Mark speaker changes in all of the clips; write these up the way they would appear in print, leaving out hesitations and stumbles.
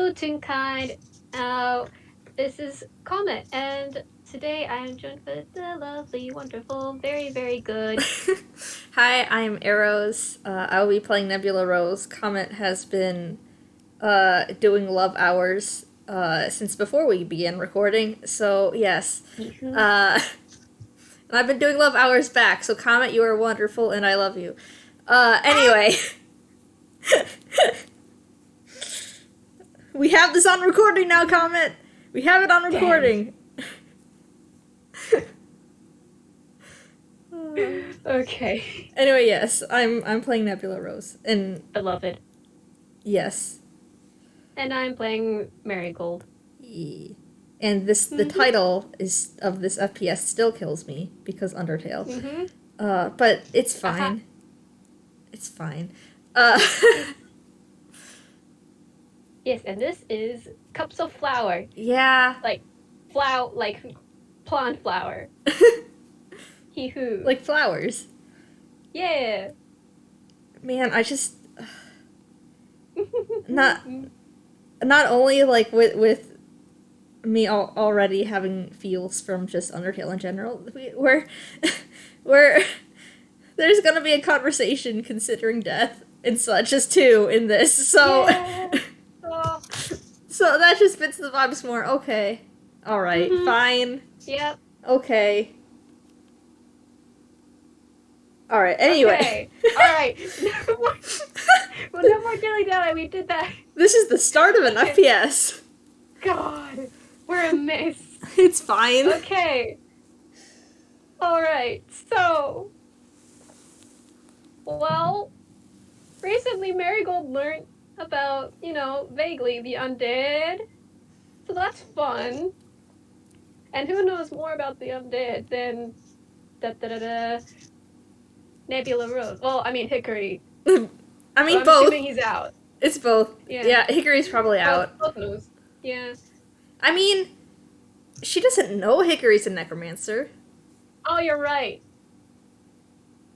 Speaker 1: Hello, Toonkind. This is Comet, and today I am joined with the lovely, wonderful, very, very good.
Speaker 2: Hi, I'm Arrows. I will be playing Nebula Rose. Comet has been doing love hours since before we began recording, so yes.
Speaker 1: Yoo-hoo.
Speaker 2: And I've been doing love hours back, so Comet, you are wonderful and I love you. Anyway. We have this on recording now, Comet! We have it on recording!
Speaker 1: Okay.
Speaker 2: Anyway, yes, I'm playing Nebula Rose. And
Speaker 1: Beloved.
Speaker 2: yes.
Speaker 1: And I'm playing Marigold.
Speaker 2: And the title is of this FPS still kills me because Undertale. But it's fine. It's fine.
Speaker 1: Yes, and this is Cups of Flower.
Speaker 2: Yeah.
Speaker 1: Like plant flower. Hee-hoo.
Speaker 2: Like flowers.
Speaker 1: Yeah.
Speaker 2: Man, I just not only like with me already having feels from just Undertale in general, we're there's gonna be a conversation considering death and such as too in this, so
Speaker 1: Yeah. Oh.
Speaker 2: So that just fits the vibes more. Okay, all right, fine.
Speaker 1: Yep.
Speaker 2: Okay. All right. Anyway.
Speaker 1: Okay. All right. Well, no more dilly dally. We did that.
Speaker 2: This is the start of an FPS.
Speaker 1: God, we're a mess.
Speaker 2: It's fine.
Speaker 1: Okay. All right. So, well, recently Marigold learned about, vaguely the undead. So that's fun. And who knows more about the undead than Nebula Rose? Well, I mean Hickory.
Speaker 2: I mean
Speaker 1: I'm
Speaker 2: both.
Speaker 1: assuming he's out.
Speaker 2: It's both. Yeah, Hickory's probably out.
Speaker 1: Both knows. Yeah.
Speaker 2: I mean, she doesn't know Hickory's a necromancer.
Speaker 1: Oh, you're right.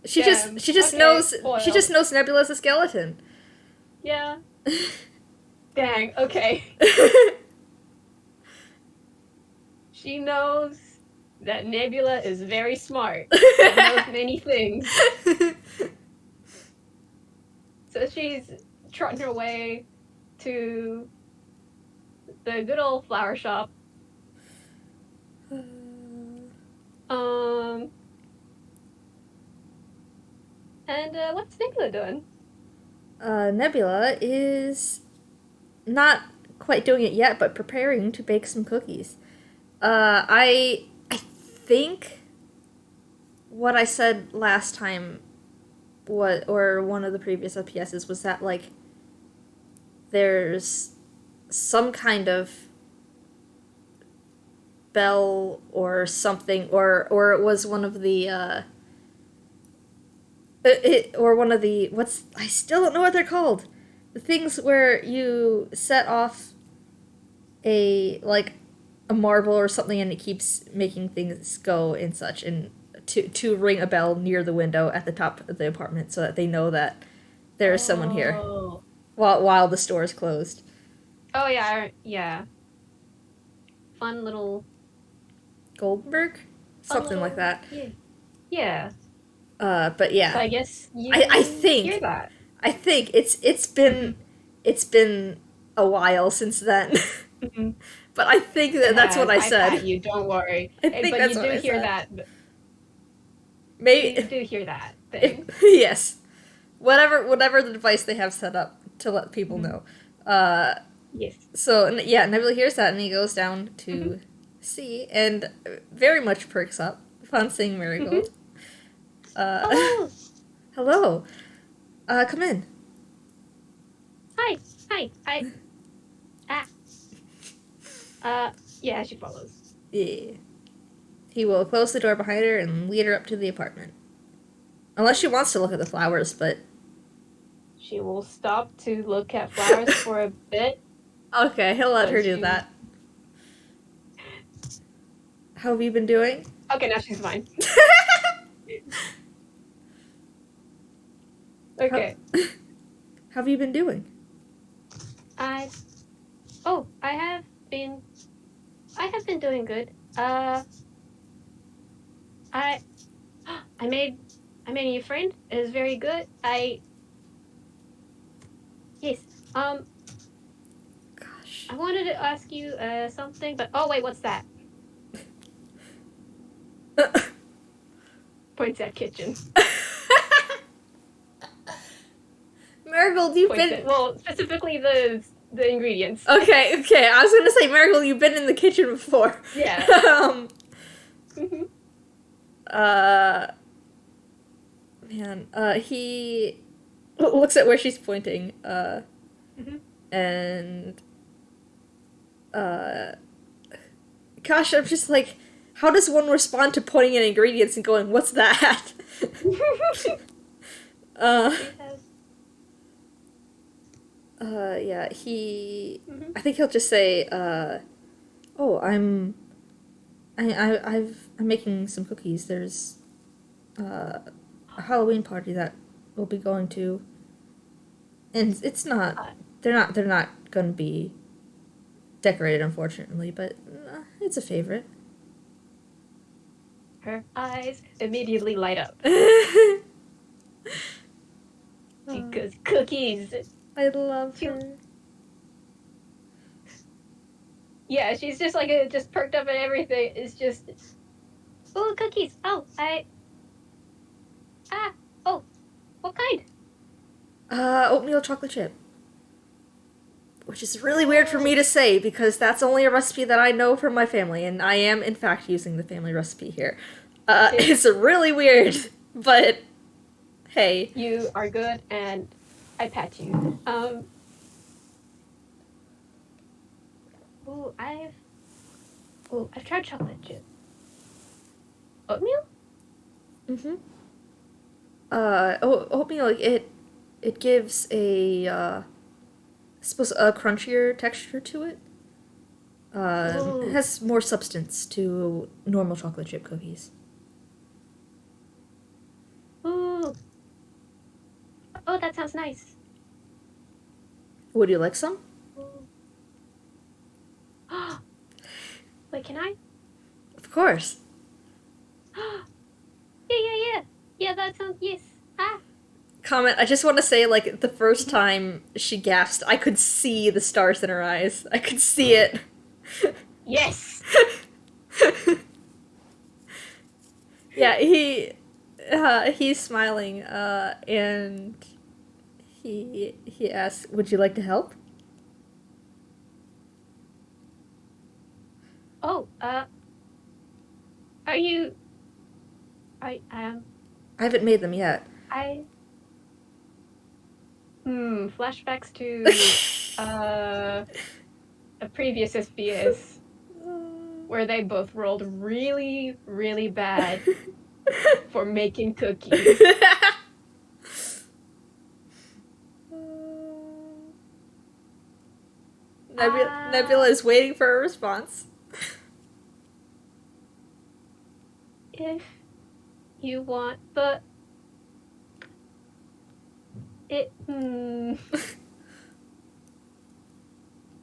Speaker 2: She just knows
Speaker 1: spoiled.
Speaker 2: she just knows Nebula's a skeleton.
Speaker 1: Yeah. Dang. Okay. She knows that Nebula is very smart and knows many things. So she's trotting her way to the good old flower shop. And what's Nebula doing?
Speaker 2: Nebula is not quite doing it yet, but preparing to bake some cookies. I think what I said last time, or one of the previous FPSs, was that like there's some kind of bell or something, or it was one of the I still don't know what they're called. The things where you set off a marble or something and it keeps making things go and such, and to ring a bell near the window at the top of the apartment so that they know that there is someone here while the store is closed.
Speaker 1: Oh yeah. Fun little
Speaker 2: Goldberg? Something like that.
Speaker 1: Yeah.
Speaker 2: But yeah.
Speaker 1: So I guess you
Speaker 2: I think
Speaker 1: hear that.
Speaker 2: I think it's been a while since then. But I think that's what I said.
Speaker 1: You don't worry.
Speaker 2: I think
Speaker 1: but
Speaker 2: that's
Speaker 1: you
Speaker 2: what
Speaker 1: do
Speaker 2: I
Speaker 1: hear
Speaker 2: said.
Speaker 1: that.
Speaker 2: Maybe
Speaker 1: You do hear that thing.
Speaker 2: Yes. Whatever the device they have set up to let people know.
Speaker 1: Yes.
Speaker 2: So yeah, Nebula hears that and he goes down to see and very much perks up upon seeing Marigold. Hello. Come in.
Speaker 1: Hi. Yeah, she follows.
Speaker 2: Yeah. He will close the door behind her and lead her up to the apartment. Unless she wants to look at the flowers, but...
Speaker 1: She will stop to look at flowers for a bit.
Speaker 2: Okay, he'll let her do that. How have you been doing?
Speaker 1: Okay, now she's fine. Okay.
Speaker 2: How have you been doing?
Speaker 1: I've Oh, I have been doing good. I I made I made a new friend. It is very good. Yes. Um,
Speaker 2: Gosh.
Speaker 1: I wanted to ask you something, but oh wait, what's that? Points at kitchen.
Speaker 2: Marigold, you've
Speaker 1: Points
Speaker 2: been.
Speaker 1: at well, specifically the ingredients.
Speaker 2: Okay, okay. I was gonna say, Marigold, you've been in the kitchen before.
Speaker 1: Yeah. Mhm.
Speaker 2: Uh, man, he looks at where she's pointing,
Speaker 1: Mhm.
Speaker 2: and, uh, gosh, I'm just like, how does one respond to pointing at ingredients and going, what's that? uh,
Speaker 1: She has.
Speaker 2: yeah, he,
Speaker 1: Mhm.
Speaker 2: I think he'll just say, oh, I'm making some cookies. There's, a Halloween party that we'll be going to, and it's not.
Speaker 1: Uh,
Speaker 2: They're not going to be decorated, unfortunately, but it's a favorite.
Speaker 1: her eyes immediately light up because cookies.
Speaker 2: I love
Speaker 1: She,
Speaker 2: her.
Speaker 1: yeah, she's just like just perked up and everything. It's just oh cookies. Oh oh what kind?
Speaker 2: Oatmeal chocolate chip. Which is really weird for me to say because that's only a recipe that I know from my family, and I am in fact using the family recipe here. It's really weird, but hey.
Speaker 1: You are good, and I pat you. Oh I've tried chocolate chip. Oatmeal?
Speaker 2: Mm-hmm. Oatmeal, like, it gives a, I suppose a crunchier texture to it. It
Speaker 1: Ooh.
Speaker 2: has more substance to normal chocolate chip cookies.
Speaker 1: Ooh. Oh, that sounds nice.
Speaker 2: Would you like some?
Speaker 1: Ooh. Wait, can I?
Speaker 2: Of course.
Speaker 1: Yeah. Yeah, that sounds yes.
Speaker 2: Comet, I just want to say, like, the first time she gasped, I could see the stars in her eyes. I could see it.
Speaker 1: Yes.
Speaker 2: Yeah, he's smiling, and he asks, "Would you like to help?"
Speaker 1: Oh, are you?
Speaker 2: I haven't made them yet.
Speaker 1: I. Flashbacks to a previous SBS where they both rolled really, really bad for making cookies.
Speaker 2: Nebula is waiting for a response.
Speaker 1: If you want, but it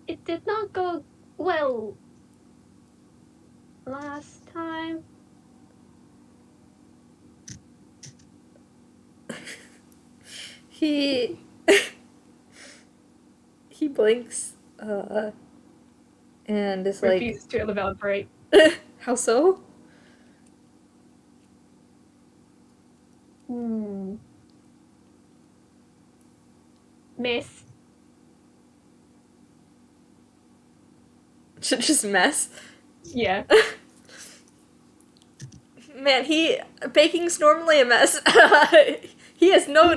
Speaker 1: it did not go well last time.
Speaker 2: He he blinks, and is
Speaker 1: Refuses to elaborate.
Speaker 2: like, "How so?"
Speaker 1: Miss.
Speaker 2: Just mess.
Speaker 1: Yeah.
Speaker 2: Man, baking's normally a mess. He has no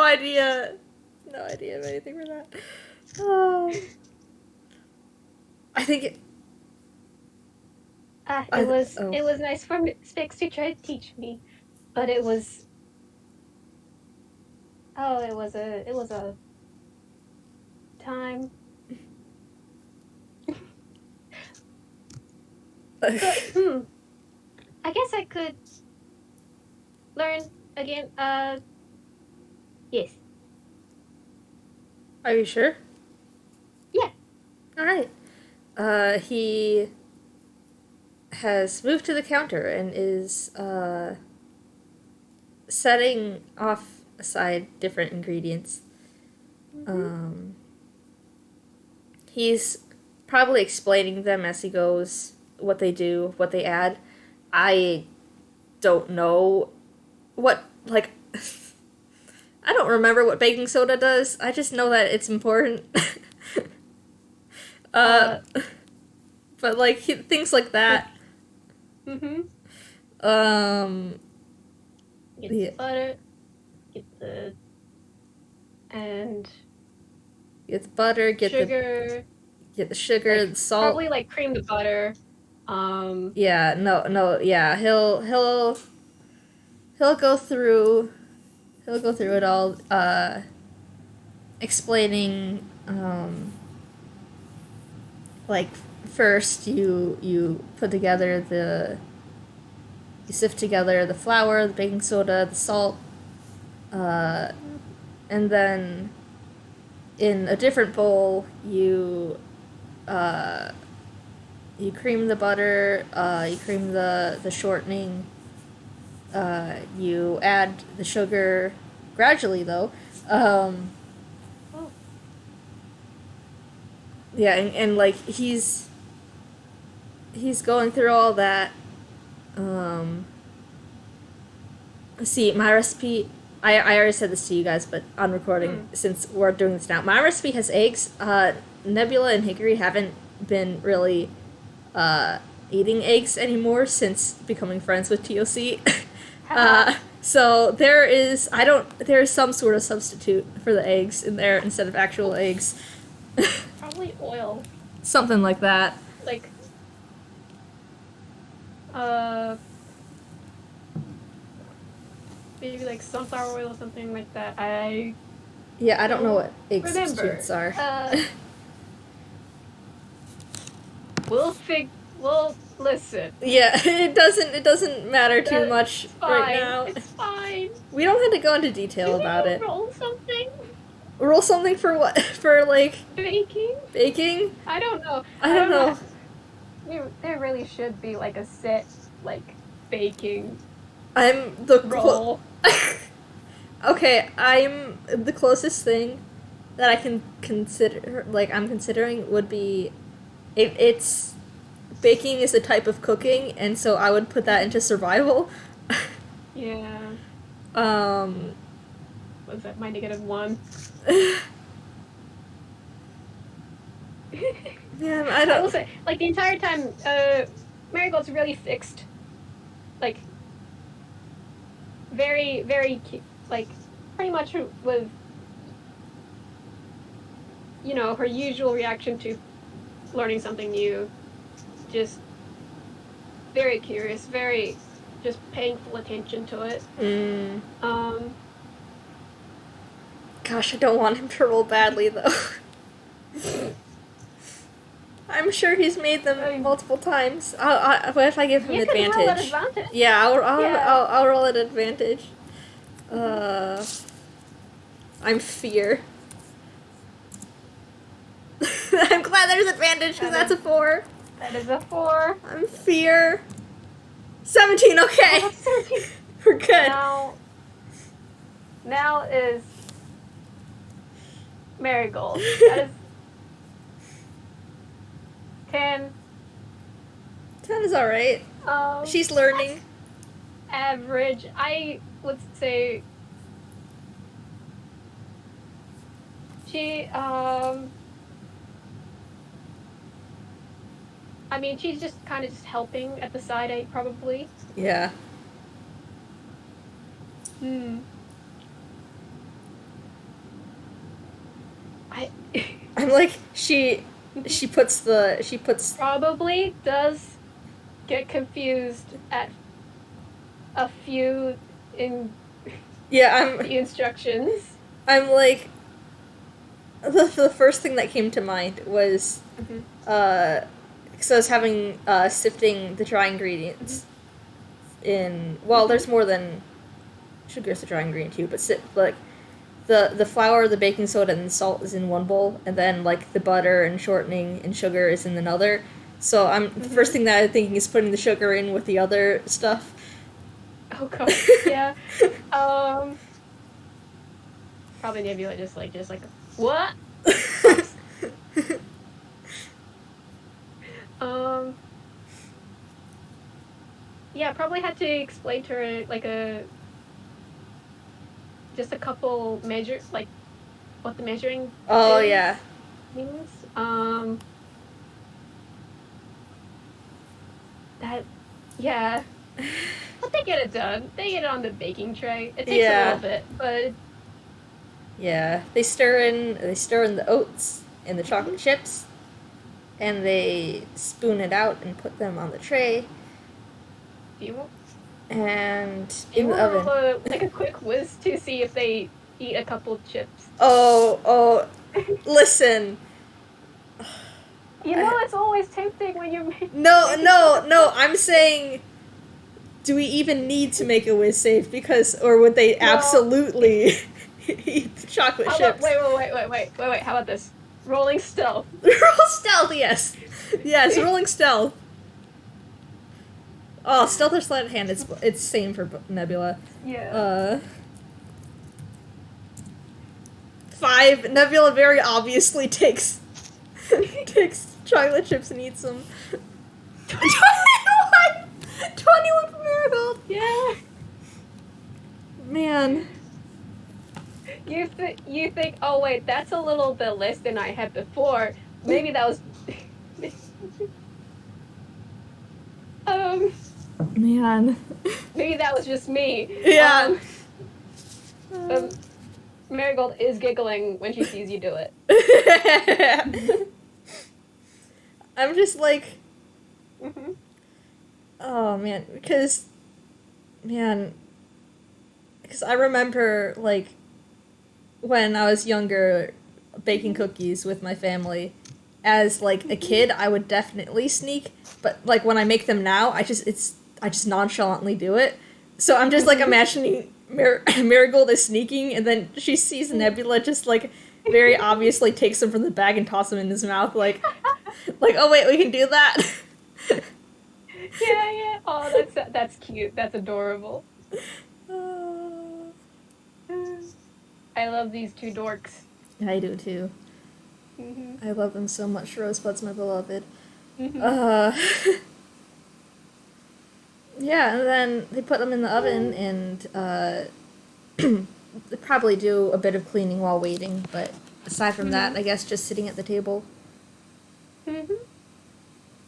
Speaker 2: idea of anything for that. Oh. I think
Speaker 1: It was nice for Spix to try to teach me, but it was it was a time. But, I guess I could learn again. Yes.
Speaker 2: Are you sure?
Speaker 1: Yeah.
Speaker 2: All right. He has moved to the counter and is setting off aside different ingredients. He's probably explaining them as he goes, what they do, what they add. I don't know what, like, I don't remember what baking soda does. I just know that it's important. But, like, things like that.
Speaker 1: Mm-hmm. Get
Speaker 2: Yeah.
Speaker 1: the butter, get the
Speaker 2: butter, get
Speaker 1: sugar.
Speaker 2: the sugar,
Speaker 1: Like,
Speaker 2: the salt.
Speaker 1: probably like cream the butter.
Speaker 2: Yeah, yeah. He'll go through it all, explaining, like, first you put together you sift together the flour, the baking soda, the salt, and then in a different bowl you cream the butter, you cream the shortening, you add the sugar gradually though.
Speaker 1: Oh.
Speaker 2: Yeah, and like he's going through all that. See, my recipe, I already said this to you guys, but on recording, since we're doing this now, my recipe has eggs. Nebula and Hickory haven't been really eating eggs anymore since becoming friends with TOC. So there is some sort of substitute for the eggs in there instead of actual eggs.
Speaker 1: Probably oil.
Speaker 2: Something like that.
Speaker 1: Like, maybe like sunflower oil or something like that. I
Speaker 2: don't know what egg
Speaker 1: remember.
Speaker 2: substitutes are.
Speaker 1: We'll listen.
Speaker 2: Yeah, it doesn't matter too much
Speaker 1: fine.
Speaker 2: right now.
Speaker 1: It's fine.
Speaker 2: We don't have to go into detail about it.
Speaker 1: Roll something.
Speaker 2: Roll something for what? For like
Speaker 1: Baking?
Speaker 2: baking?
Speaker 1: I don't know.
Speaker 2: I don't know.
Speaker 1: There really should be like a set like baking
Speaker 2: I'm the
Speaker 1: roll.
Speaker 2: Okay, I'm the closest thing that I can consider, like I'm considering, would be it's baking is a type of cooking, and so I would put that into survival.
Speaker 1: Yeah. Was that my -1?
Speaker 2: Yeah,
Speaker 1: I will say, like, the entire time, Marigold's really fixed. Like, very, very, like, pretty much with, you know, her usual reaction to learning something new. Just very curious, very just paying full attention to it.
Speaker 2: Gosh, I don't want him to roll badly, though. I'm sure he's made them multiple times. What if I give him advantage?
Speaker 1: You can roll at advantage.
Speaker 2: Yeah, I'll roll at advantage. I'm fear. I'm glad there's advantage because that's a 4.
Speaker 1: That is a 4.
Speaker 2: I'm fear. 17. Okay.
Speaker 1: Oh, 17.
Speaker 2: We're good.
Speaker 1: Now is Marigold. That is 10.
Speaker 2: 10 is alright. She's learning.
Speaker 1: Average. I would say she, I mean, she's just kind of just helping at the side, probably.
Speaker 2: Yeah. I'm like, she puts
Speaker 1: probably does get confused at a few the instructions.
Speaker 2: I'm like, the first thing that came to mind was because I was having sifting the dry ingredients in, well, there's more than sugar's a dry ingredient too, but like the flour, the baking soda, and the salt is in one bowl, and then like the butter and shortening and sugar is in another. So the first thing that I'm thinking is putting the sugar in with the other stuff.
Speaker 1: Oh god, yeah. Probably Nebula just like what? Yeah, probably had to explain to her like just a couple measures, like what the measuring
Speaker 2: Oh
Speaker 1: is,
Speaker 2: yeah.
Speaker 1: means. That, yeah. But they get it done. They get it on the baking tray. It takes a little bit, but
Speaker 2: yeah. They stir in the oats and the chocolate chips, and they spoon it out and put them on the tray. And in the oven.
Speaker 1: Like a quick whiz to see if they eat a couple chips.
Speaker 2: Oh, listen.
Speaker 1: You know, it's always tempting when you're making.
Speaker 2: No. I'm saying, do we even need to make a whiz save? Or would they absolutely eat the chocolate chips?
Speaker 1: Wait. How about this? Rolling stealth.
Speaker 2: Roll stealth, yes. Yes, rolling stealth. Oh, stealth or sleight of hand, it's same for Nebula.
Speaker 1: Yeah.
Speaker 2: 5. Nebula very obviously takes chocolate chips and eats them. 21 for Marigold.
Speaker 1: Yeah.
Speaker 2: Man.
Speaker 1: You think, oh wait, that's a little bit less than I had before. Maybe that was
Speaker 2: Man.
Speaker 1: Maybe that was just me.
Speaker 2: Yeah.
Speaker 1: Marigold is giggling when she sees you do it.
Speaker 2: I'm just like,
Speaker 1: Mm-hmm.
Speaker 2: oh man, because I remember like when I was younger baking cookies with my family. As like a kid, I would definitely sneak, but like when I make them now, I just nonchalantly do it. So I'm just like imagining Marigold is sneaking, and then she sees Nebula just like very obviously takes them from the bag and toss them in his mouth, like oh wait, we can do that.
Speaker 1: Yeah. Oh, that's cute. That's adorable. I love these two dorks.
Speaker 2: I do too.
Speaker 1: Mm-hmm.
Speaker 2: I love them so much. Rosebud's my beloved.
Speaker 1: Mm-hmm.
Speaker 2: Yeah, and then they put them in the oven, and they probably do a bit of cleaning while waiting, but aside from that, I guess just sitting at the table.
Speaker 1: Mm-hmm.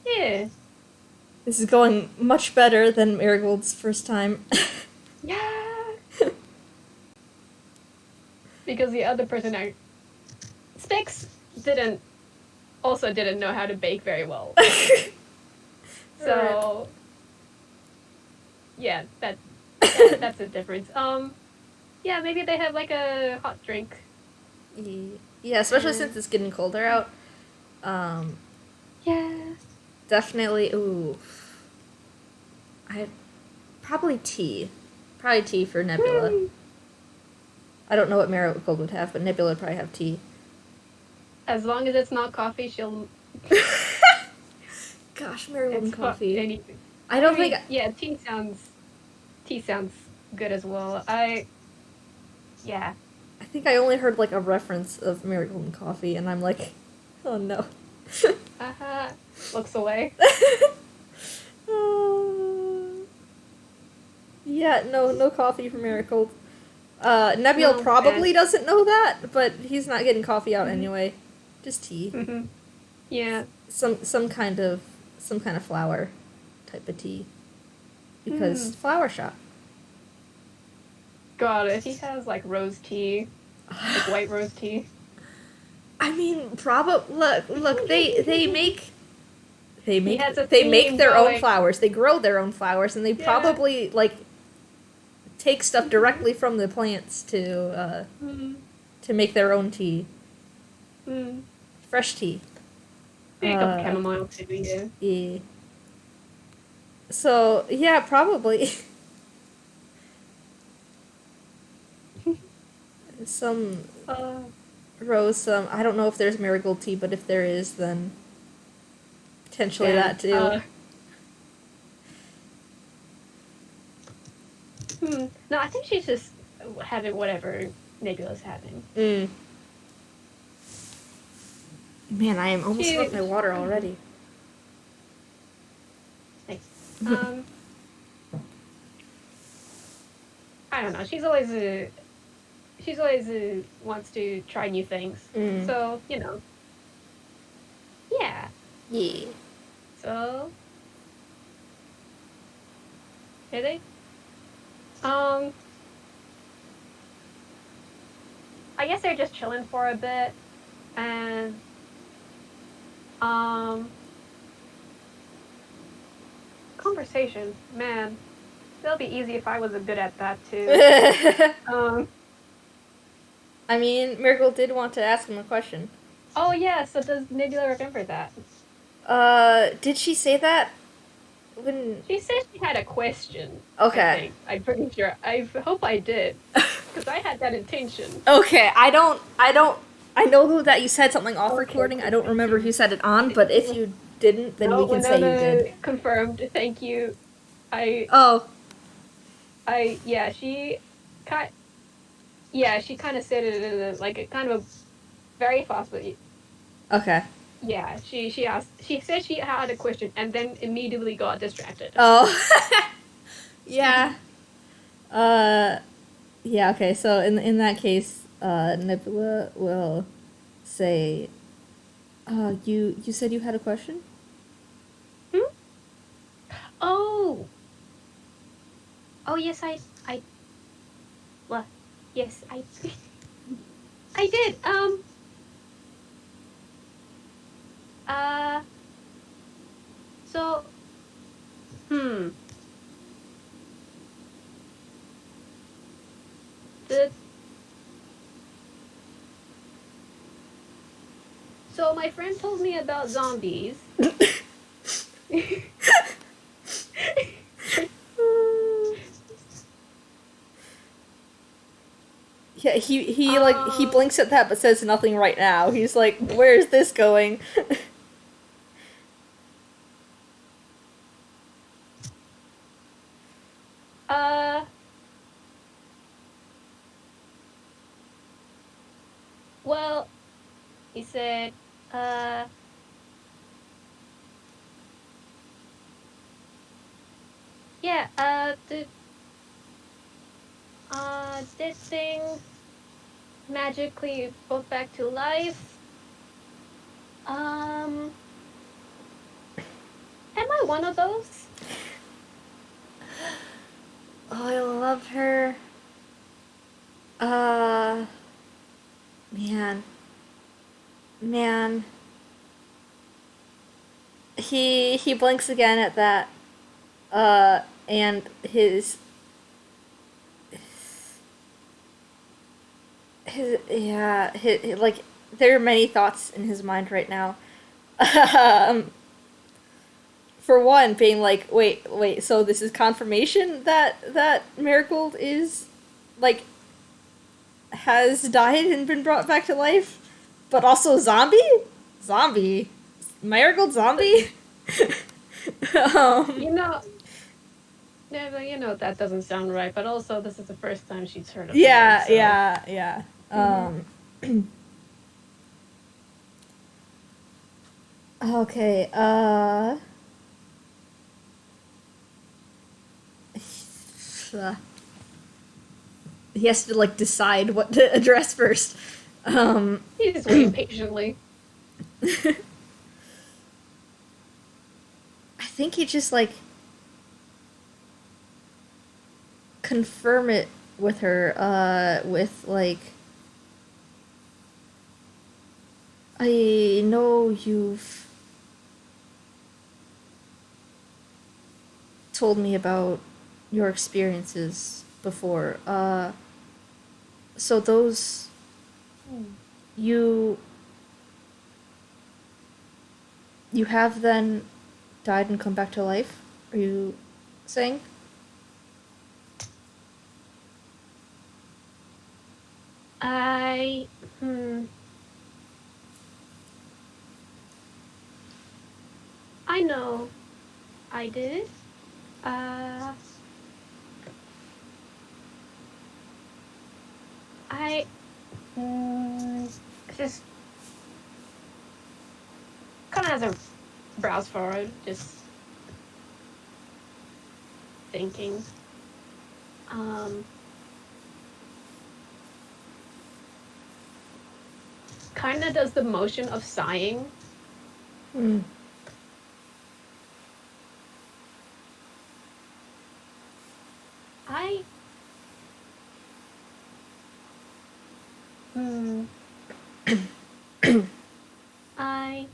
Speaker 1: Yeah.
Speaker 2: This is going much better than Marigold's first time.
Speaker 1: Yeah. Because the other person, Spix didn't know how to bake very well. So, yeah, that's a difference. Yeah, maybe they have like a hot drink.
Speaker 2: Yeah, especially since it's getting colder out.
Speaker 1: Yeah.
Speaker 2: Definitely, ooh. Probably tea. Probably tea for Nebula. I don't know what Marigold would have, but Nebula would probably have tea.
Speaker 1: As long as it's not coffee, she'll...
Speaker 2: Gosh, Marigold and coffee.
Speaker 1: Anything.
Speaker 2: I don't think...
Speaker 1: Yeah, tea sounds good as well. Yeah.
Speaker 2: I think I only heard, like, a reference of Marigold and coffee, and I'm like, oh no.
Speaker 1: Looks away.
Speaker 2: Yeah, no coffee for Marigold. Nebula probably doesn't know that, but he's not getting coffee out anyway. Just tea.
Speaker 1: Mm-hmm. Yeah.
Speaker 2: Some kind of flour type of tea. Because flower shop.
Speaker 1: God, if he has like rose tea, like white rose tea.
Speaker 2: I mean, look, they make their own flowers. They grow their own flowers, and they probably like take stuff directly from the plants to make their own tea. Fresh tea.
Speaker 1: Make up chamomile too, yeah.
Speaker 2: Yeah. So yeah, probably. some
Speaker 1: Uh,
Speaker 2: rose, some. I don't know if there's marigold tea, but if there is, then potentially
Speaker 1: damn.
Speaker 2: that too.
Speaker 1: No, I think she's just having whatever Nebula's having.
Speaker 2: Mm. Man, I am almost out of my water already.
Speaker 1: Thanks. I don't know. She's always wants to try new things.
Speaker 2: Mm.
Speaker 1: So, yeah.
Speaker 2: Yeah.
Speaker 1: So, really? I guess they're just chilling for a bit, and conversation, man, that'll be easy if I was good at that too.
Speaker 2: I mean, Marigold did want to ask him a question.
Speaker 1: Oh yeah, so does Nebula remember that?
Speaker 2: Did she say that? When...
Speaker 1: She said she had a question.
Speaker 2: Okay.
Speaker 1: I think. I'm pretty sure. I hope I did. Because I had that intention.
Speaker 2: Okay, I know that you said something off recording. I don't remember who said it on, but if you didn't, then we can say you did.
Speaker 1: Confirmed. Thank you. She kind of said it in a kind of a very fast way.
Speaker 2: Okay.
Speaker 1: Yeah, she said she had a question and then immediately got distracted.
Speaker 2: Oh. Yeah. Yeah, okay, so in that case, Nebula will say, you said you had a question?
Speaker 1: Oh, yes, yes, I did, so, so my friend told me about zombies.
Speaker 2: Yeah, he blinks at that but says nothing right now. He's like, where is this going?
Speaker 1: Well, he said, yeah, did things magically brought back to life? Am I one of those?
Speaker 2: Oh, I love her. Man. He blinks again at that. And like, there are many thoughts in his mind right now. For one, being like, wait, so this is confirmation that Marigold is, like, has died and been brought back to life? But also zombie? Zombie? Marigold zombie?
Speaker 1: That doesn't sound right, but also this is the first time she's heard of
Speaker 2: Yeah,
Speaker 1: her, so.
Speaker 2: yeah. Okay, he has to, like, decide what to address first.
Speaker 1: He's just waiting patiently.
Speaker 2: I think he just, like, confirm it with her, with, like, I know you've told me about your experiences before, so those, you have then died and come back to life? Are you saying?
Speaker 1: I I know I did. I just kind of has a brows forward, just thinking. Kind of does the motion of sighing. I I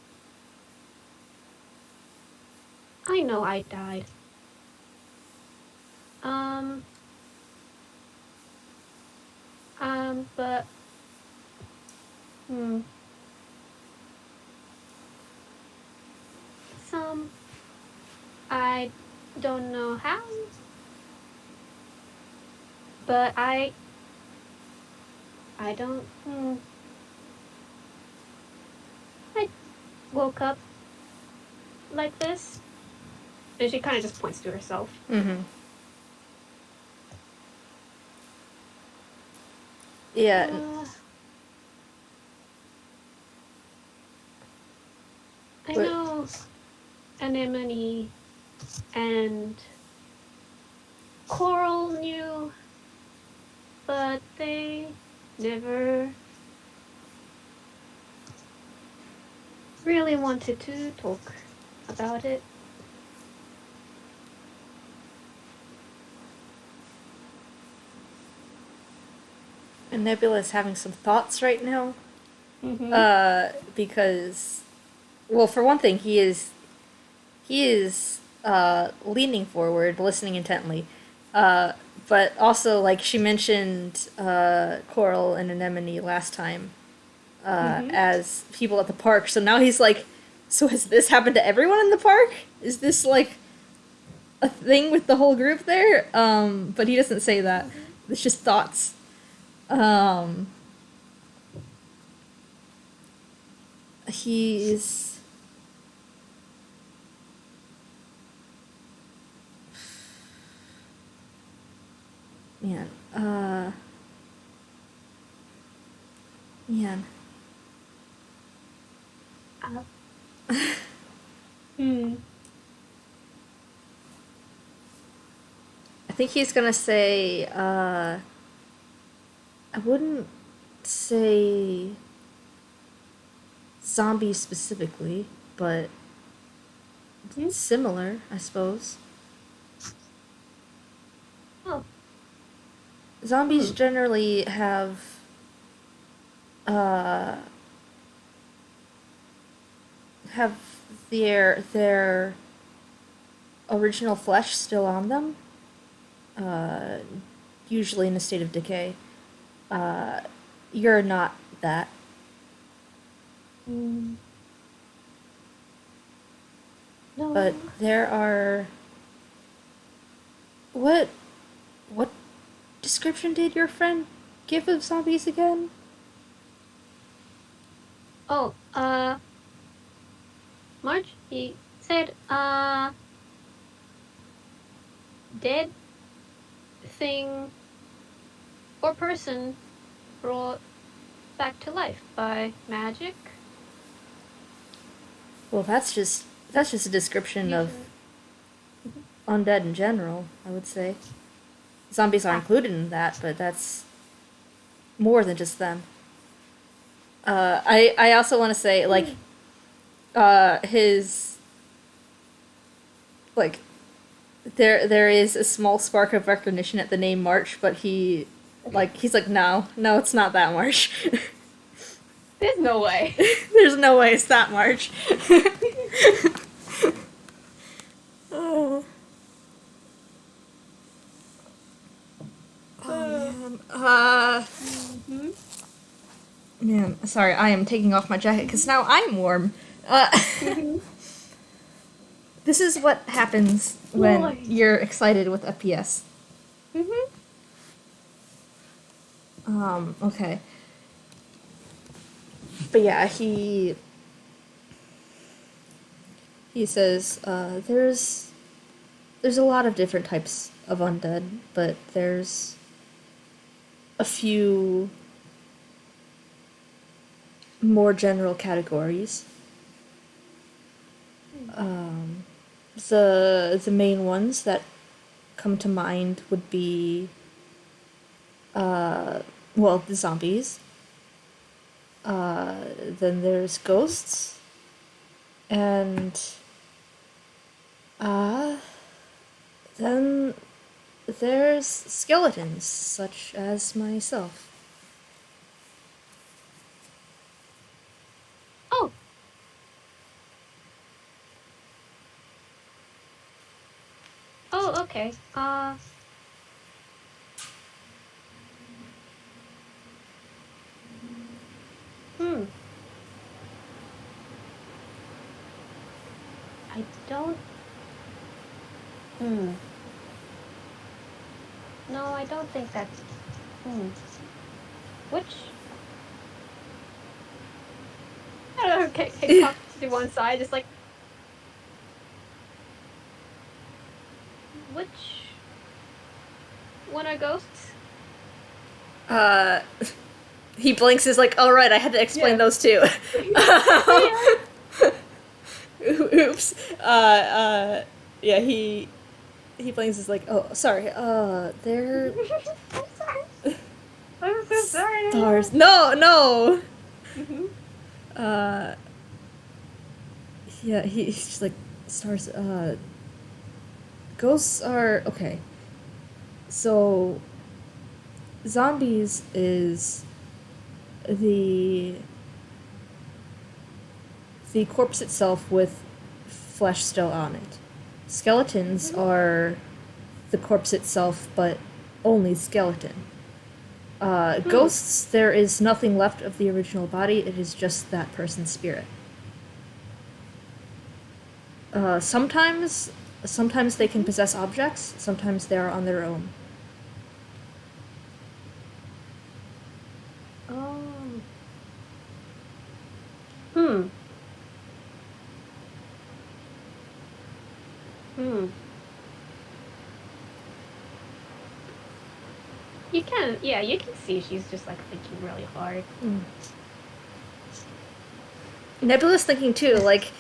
Speaker 1: I know I died. But I don't know how, but I don't. I woke up like this, and she kind of just points to herself.
Speaker 2: Yeah.
Speaker 1: I know Anemone and Coral knew, but they never really wanted to talk about it.
Speaker 2: And Nebula is having some thoughts right now. Because, well, for one thing, he is leaning forward, listening intently. But also, like, she mentioned Coral and Anemone last time as people at the park. So now he's like, so has this happened to everyone in the park? Is this, like, a thing with the whole group there? But he doesn't say that. It's just thoughts. He's... Man, Man. I think he's gonna say, I wouldn't say zombies specifically, but similar, I suppose.
Speaker 1: Oh.
Speaker 2: Zombies generally have their original flesh still on them, usually in a state of decay. You're not that.
Speaker 1: No.
Speaker 2: But there are... What description did your friend give of zombies again?
Speaker 1: Oh, March, he said, dead thing or person brought back to life by magic.
Speaker 2: Well, that's just a description of undead in general, I would say. Zombies are included in that, but that's more than just them. I also want to say, like, his, like, there is a small spark of recognition at the name March, but he's like, no, it's not that March.
Speaker 1: There's no way.
Speaker 2: There's no way it's that March. Oh. Man. Man, sorry, I am taking off my jacket because now I'm warm. This is what happens when you're excited with FPS. Okay. But yeah, he says there's a lot of different types of undead, but there's a few more general categories. The main ones that come to mind would be well, the zombies. Then there's ghosts, and then there's skeletons, such as myself.
Speaker 1: Oh. Oh, okay. I don't... No, I don't think that's... Which... I don't know, okay, pop to one side, just like... Which... one are ghosts?
Speaker 2: He blinks, is like, oh right, I had to explain those too. Oops. Yeah, he blinks, is like, oh, sorry, they're...
Speaker 1: I'm so sorry.
Speaker 2: Stars. No! Yeah, he's just like, stars, ghosts are, okay. So, zombies is the corpse itself with flesh still on it. Skeletons are the corpse itself, but only skeleton. Ghosts, there is nothing left of the original body, it is just that person's spirit. Sometimes they can possess objects, sometimes they are on their own.
Speaker 1: Oh. You can see she's just like thinking really hard.
Speaker 2: Nebula's thinking too, like,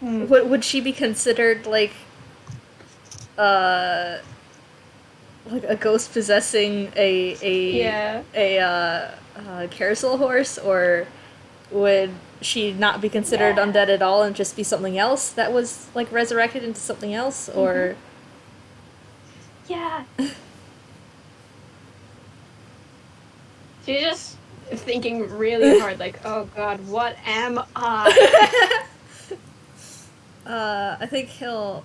Speaker 2: would she be considered like a ghost possessing a carousel horse, or would she not be considered undead at all and just be something else that was like resurrected into something else, or
Speaker 1: yeah. She's just thinking really hard, like, oh god, what am I?
Speaker 2: I think he'll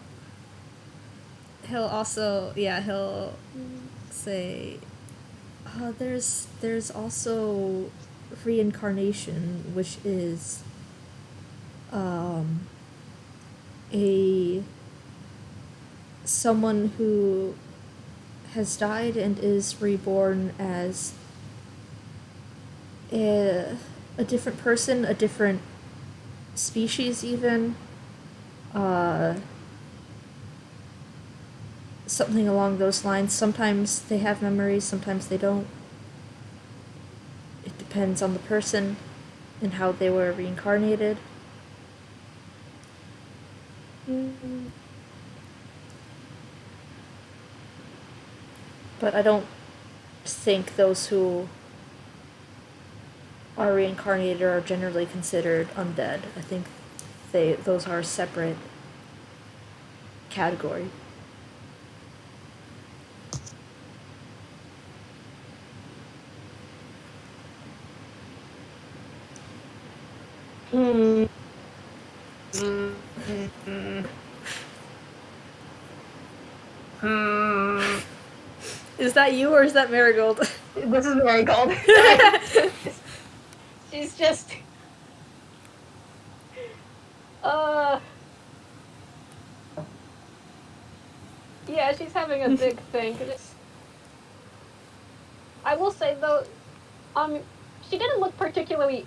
Speaker 2: also, he'll say, there's also reincarnation, which is someone who has died and is reborn as a different person, a different species even, something along those lines. Sometimes they have memories, sometimes they don't. It depends on the person and how they were reincarnated. But I don't think those who are reincarnated are generally considered undead. I think those are a separate category. Is that you or is that Marigold?
Speaker 1: This is Marigold. She's just... Yeah, she's having a big think. I will say, though, she didn't look particularly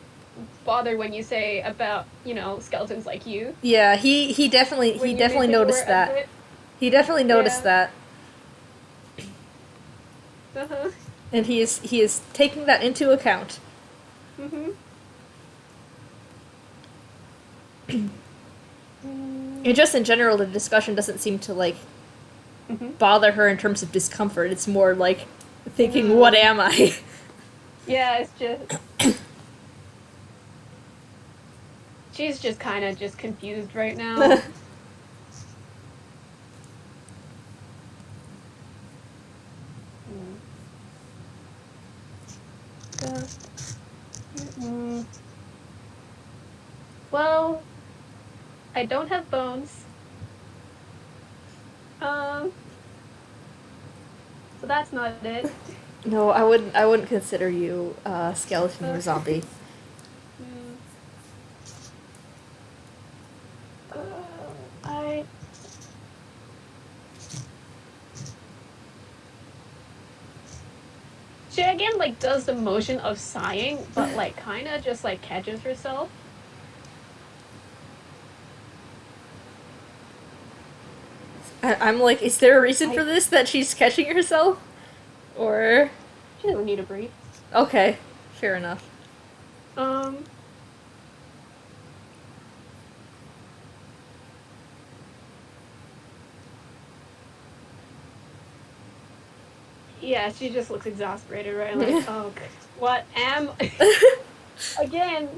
Speaker 1: bothered when you say about, skeletons like you
Speaker 2: Yeah, he
Speaker 1: when you
Speaker 2: definitely
Speaker 1: mentioned you were
Speaker 2: noticed
Speaker 1: a
Speaker 2: that.
Speaker 1: bit.
Speaker 2: He definitely noticed
Speaker 1: Yeah.
Speaker 2: that,
Speaker 1: Uh-huh.
Speaker 2: and he is taking that into account.
Speaker 1: Mm-hmm.
Speaker 2: And just in general, the discussion doesn't seem to like
Speaker 1: Mm-hmm.
Speaker 2: bother her in terms of discomfort. It's more like thinking, "What
Speaker 1: No.
Speaker 2: am I?"
Speaker 1: Yeah, it's just she's just kind of just confused right now. Mm. Mm. Well, I don't have bones. Um, so that's not it.
Speaker 2: No, I wouldn't. I wouldn't consider you skeleton
Speaker 1: Uh,
Speaker 2: or zombie.
Speaker 1: mm, I she again like does the motion of sighing, but like kind of just like catches herself.
Speaker 2: I'm like, is there a reason for
Speaker 1: I
Speaker 2: this that she's catching herself, or
Speaker 1: She doesn't need to breathe.
Speaker 2: okay, fair enough.
Speaker 1: Um, yeah, she just looks exasperated, right? Like, oh, what am again?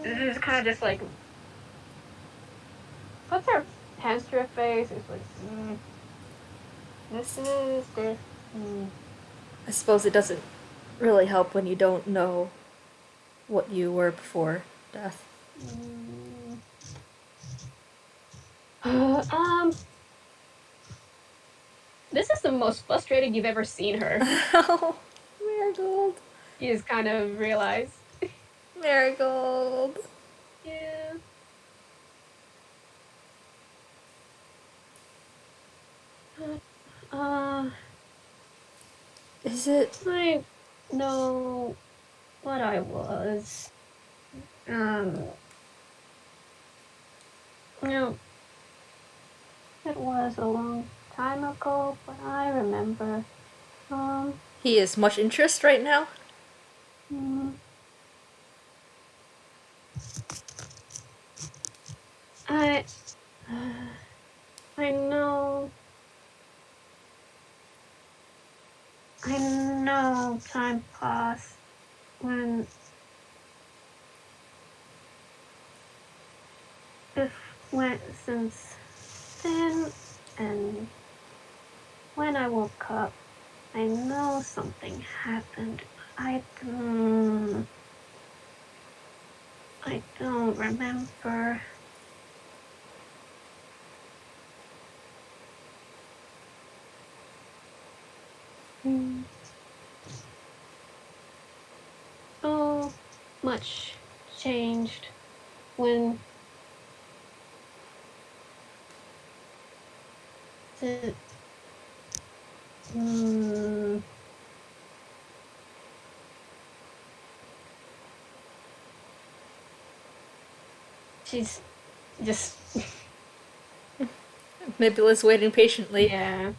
Speaker 1: It's kind of just like puts her hands to her face. It's like, this is this. Mm.
Speaker 2: I suppose it doesn't really help when you don't know what you were before death.
Speaker 1: Mm. This is the most frustrated you've ever seen her.
Speaker 2: Oh, Marigold.
Speaker 1: You just kind of realize.
Speaker 2: Marigold.
Speaker 1: Yeah. Uh,
Speaker 2: Is it?
Speaker 1: I know what I was. Um, no, it was a long time ago, but I remember. Um,
Speaker 2: He is much interest right now.
Speaker 1: mm, I, I know, I know time passed when it went since then, and when I woke up, I know something happened. I don't remember. Mm. So much changed when the mm, she's just
Speaker 2: Nebula's waiting patiently.
Speaker 1: yeah.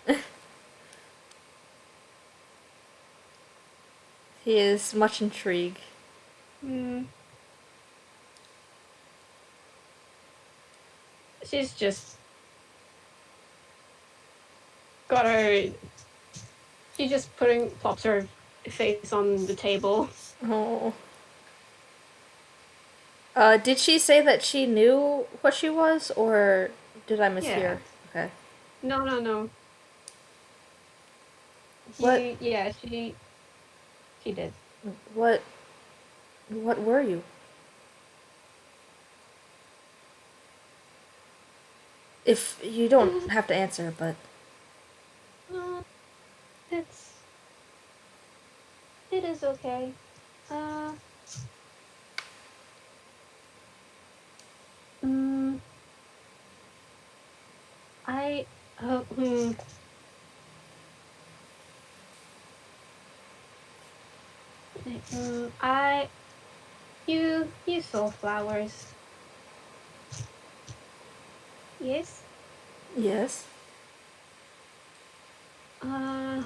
Speaker 2: He is much intrigued.
Speaker 1: Mm, she's just got her. She just plops her face on the table.
Speaker 2: Oh. Did she say that she knew what she was, or did I mishear?
Speaker 1: Yeah.
Speaker 2: Okay.
Speaker 1: No, no, no.
Speaker 2: What?
Speaker 1: She did.
Speaker 2: What? What were you? If you don't have to answer, but
Speaker 1: Uh, it's it is okay. Uh, mm, I uh, I you saw flowers. Yes.
Speaker 2: Yes.
Speaker 1: Uh,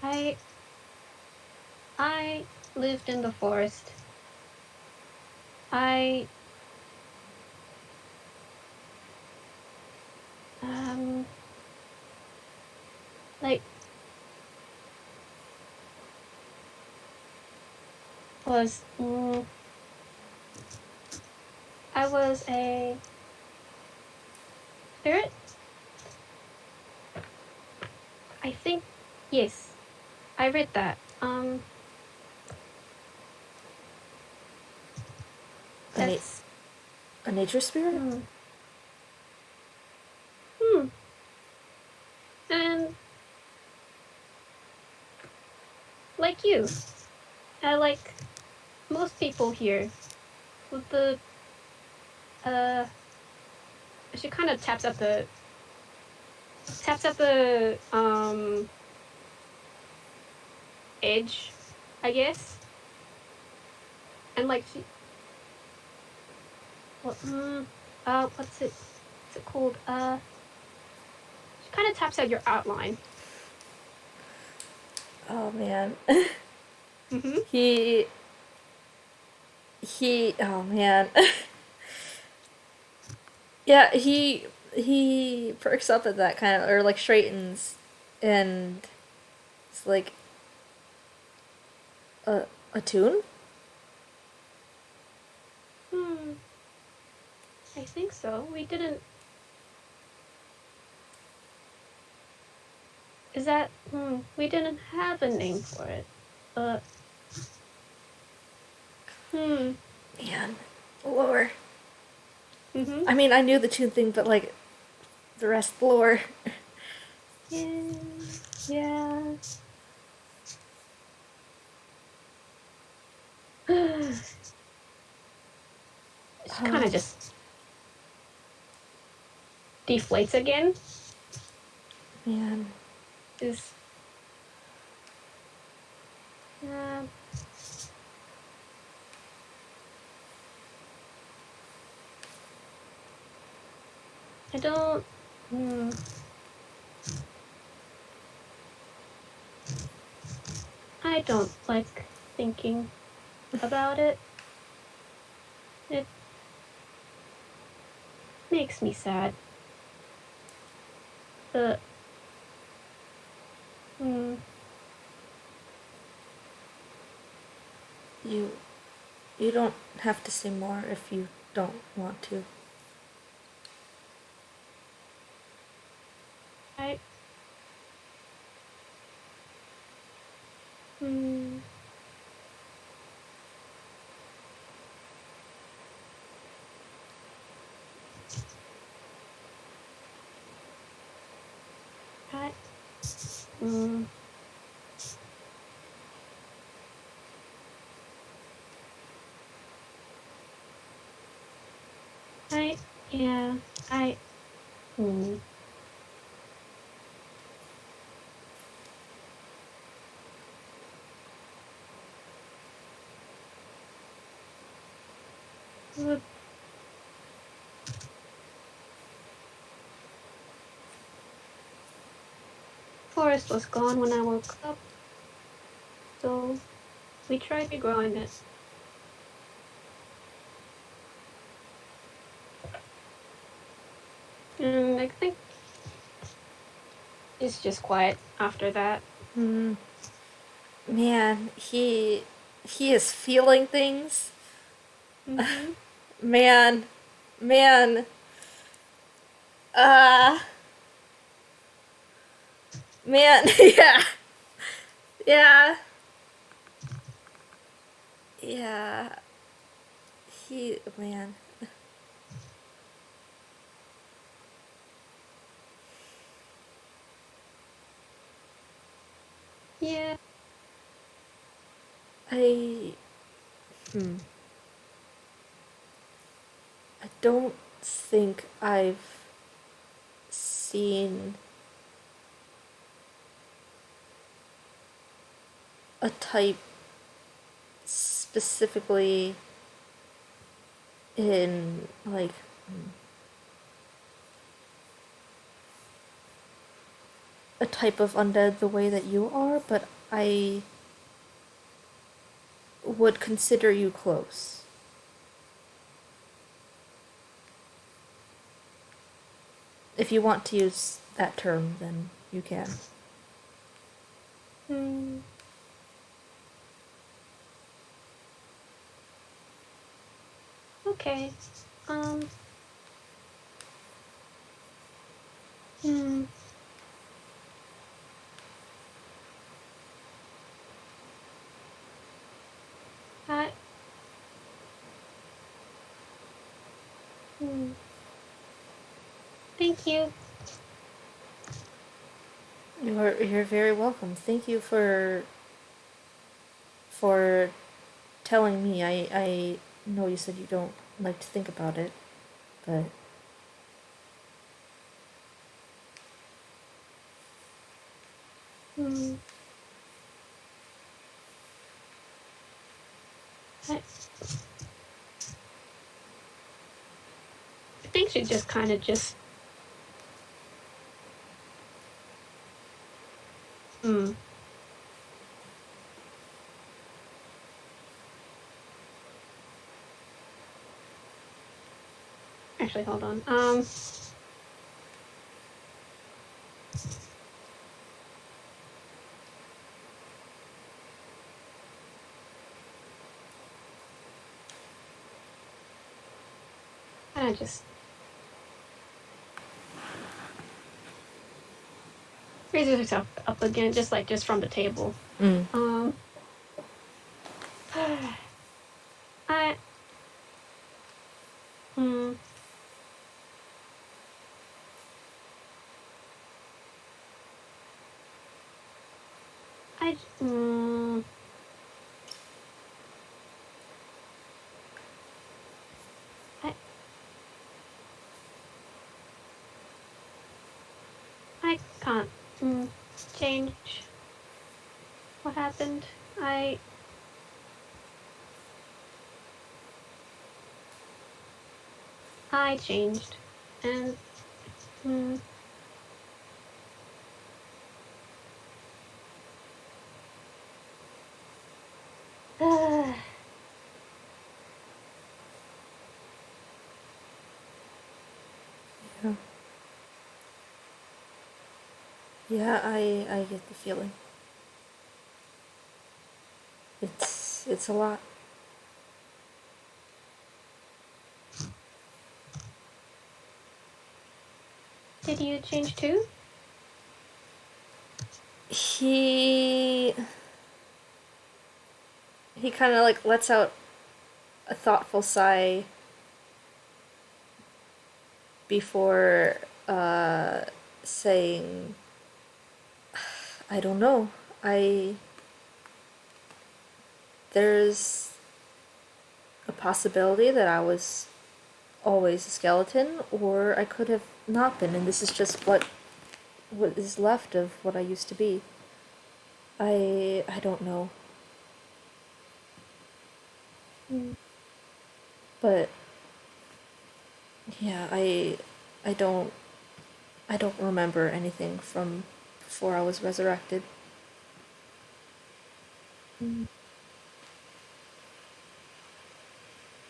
Speaker 1: I I lived in the forest. I um like was I was a spirit. I think yes. I read that.
Speaker 2: A, na-
Speaker 1: That's
Speaker 2: a nature spirit?
Speaker 1: hmm. Hmm. And like you, I like most people here with the uh. She kind of taps at the edge, I guess, and like she what what's it called? She kind of taps at your outline.
Speaker 2: Oh man.
Speaker 1: Mm-hmm.
Speaker 2: he oh man. Yeah, he perks up at that kind of, or like straightens, and it's like a tune.
Speaker 1: Hmm. I think so. We didn't. Is that? We didn't have a name for it. But hmm.
Speaker 2: Man, lore.
Speaker 1: Mm-hmm.
Speaker 2: I mean, I knew the tune thing, but like the rest lore.
Speaker 1: Yeah. Yeah. She kind of
Speaker 2: Oh
Speaker 1: just deflates again.
Speaker 2: man.
Speaker 1: Is uh, I don't. Hmm. I don't like thinking about it. It makes me sad. But hmm.
Speaker 2: You you don't have to say more if you don't want to.
Speaker 1: I hmm. I hmm. I yeah. I hmm. The forest was gone when I woke up, so we tried regrowing it. And I think it's just quiet after that.
Speaker 2: Hmm. Man, he is feeling things.
Speaker 1: Mm-hmm.
Speaker 2: Man, man. Uh man, yeah. Yeah. Yeah. Man.
Speaker 1: Yeah.
Speaker 2: I hmm. I don't think I've seen a type specifically in, like, a type of undead the way that you are, but I would consider you close. If you want to use that term, then you can.
Speaker 1: Okay. I. Thank you.
Speaker 2: You're very welcome. Thank you for telling me. I know you said you don't like to think about it, but
Speaker 1: I think she just kind of just. Actually, hold on. I just. Raises herself up again, just from the table. I. I can't change what happened. I changed, and
Speaker 2: yeah, I get the feeling. It's a lot.
Speaker 1: Did you change too?
Speaker 2: He kind of like lets out a thoughtful sigh before saying, I don't know. There's a possibility that I was always a skeleton, or I could have not been, and this is just what is left of what I used to be. I don't know. But yeah, I don't remember anything from before I was resurrected.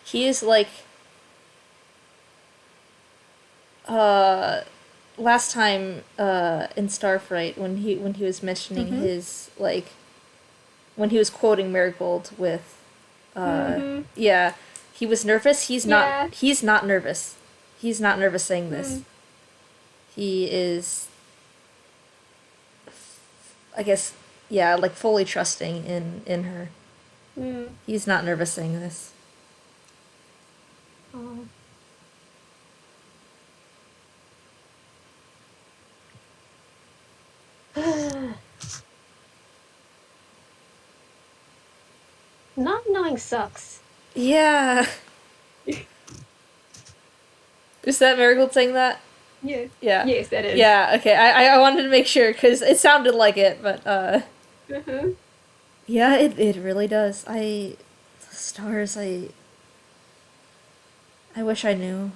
Speaker 2: He is like last time in Starfright when he was mentioning his like when he was quoting Marigold with yeah, he was nervous. He's not nervous. He's not nervous saying this. He is, I guess, yeah, like fully trusting in her. He's not nervous saying this.
Speaker 1: Not knowing sucks.
Speaker 2: Yeah. Is that Marigold saying that?
Speaker 1: Yes.
Speaker 2: Yeah.
Speaker 1: Yes, that is.
Speaker 2: Yeah, okay. I wanted to make sure, because it sounded like it, but, Yeah, it really does. The stars, I wish I knew.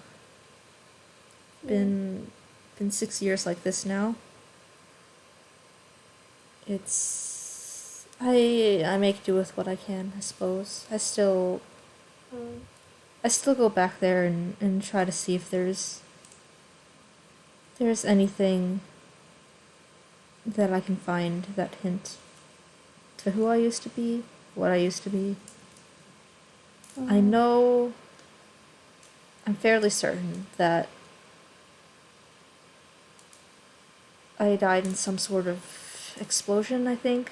Speaker 1: Yeah.
Speaker 2: Been 6 years like this now. I make do with what I can, I suppose.
Speaker 1: Um,
Speaker 2: I still go back there and try to see if there's anything that I can find that hint to who I used to be, what I used to be. I
Speaker 1: um,
Speaker 2: know I'm fairly certain that I died in some sort of explosion, I think.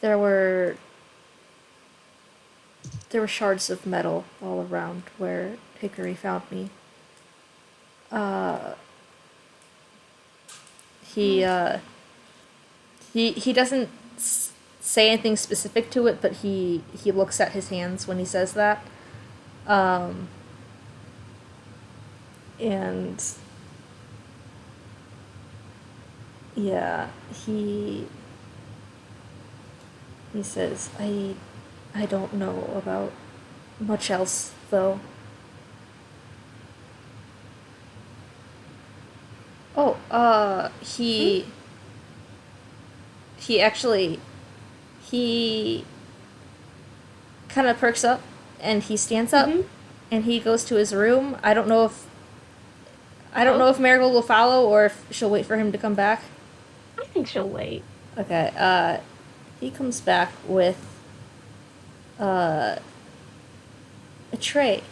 Speaker 2: There were there were shards of metal all around where Hickory found me. Uh, he
Speaker 1: um,
Speaker 2: uh, he doesn't say anything specific to it, but he looks at his hands when he says that. Um, and yeah, he says, I don't know about much else though. Oh,
Speaker 1: hmm?
Speaker 2: he actually he kind of perks up and he stands up
Speaker 1: Mm-hmm.
Speaker 2: and he goes to his room. I don't know
Speaker 1: Oh,
Speaker 2: if Marigold will follow or if she'll wait for him to come back.
Speaker 1: I think she'll wait.
Speaker 2: Okay, he comes back with uh, a tray.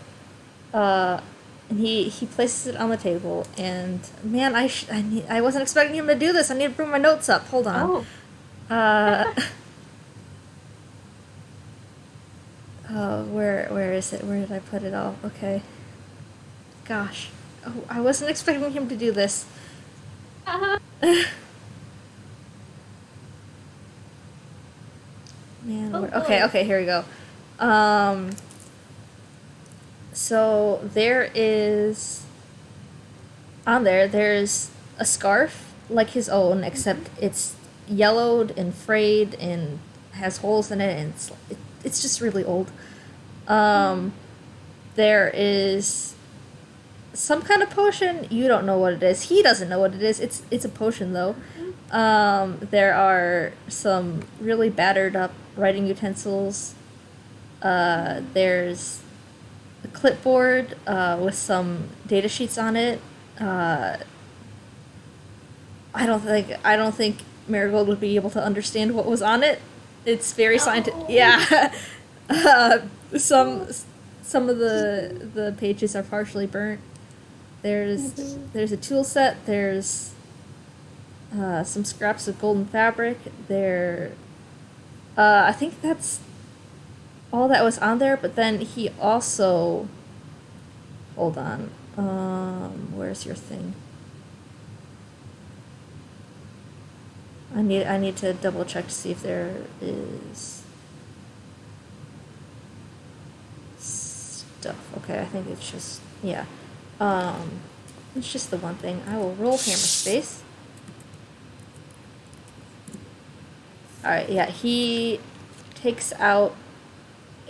Speaker 2: Uh, and he places it on the table. And man, I wasn't expecting him to do this. I need to bring my notes up. Hold on.
Speaker 1: Oh.
Speaker 2: Uh, where is it? Where did I put it all? Okay. Gosh. Oh, I wasn't expecting him to do this.
Speaker 1: Uh-huh.
Speaker 2: Man,
Speaker 1: Oh
Speaker 2: okay,
Speaker 1: boy.
Speaker 2: okay, here we go. Um, so there's a scarf like his own,
Speaker 1: Mm-hmm.
Speaker 2: except it's yellowed and frayed and has holes in it, and it's just really old.
Speaker 1: Mm-hmm.
Speaker 2: Um, there is some kind of potion. You don't know what it is. He doesn't know what it is. It's a potion though. There are some really battered up writing utensils. There's a clipboard with some data sheets on it. Uh, I don't think Marigold would be able to understand what was on it. It's very scientific.
Speaker 1: No.
Speaker 2: Yeah, uh, some
Speaker 1: Oh.
Speaker 2: some of the pages are partially burnt.
Speaker 1: Mm-hmm.
Speaker 2: There's a tool set. There's some scraps of golden fabric. I think that's all that was on there. But then he also, hold on. Where's your thing? I need to double check to see if there is stuff. Okay, I think it's just yeah. Um, it's just the one thing. I will roll hammer space. All right, yeah. He takes out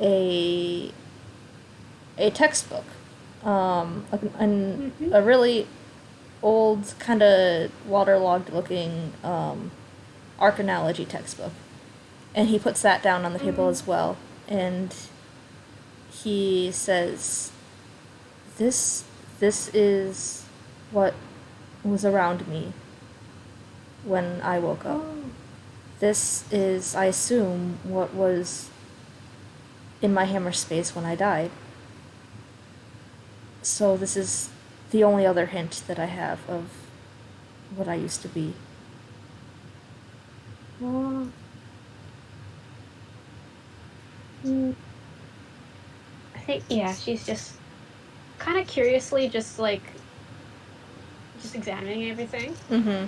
Speaker 2: a a textbook,
Speaker 1: Mm-hmm.
Speaker 2: a really old, kind of waterlogged looking archaeology textbook, and he puts that down on the table
Speaker 1: Mm.
Speaker 2: as well. And he says, "This this is what was around me when I woke up.
Speaker 1: Oh.
Speaker 2: This is, I assume, what was in my hammer space when I died. So this is the only other hint that I have of what I used to be."
Speaker 1: Oh. Mm. I think yeah, she's just kind of curiously just like just examining everything.
Speaker 2: Mm-hmm.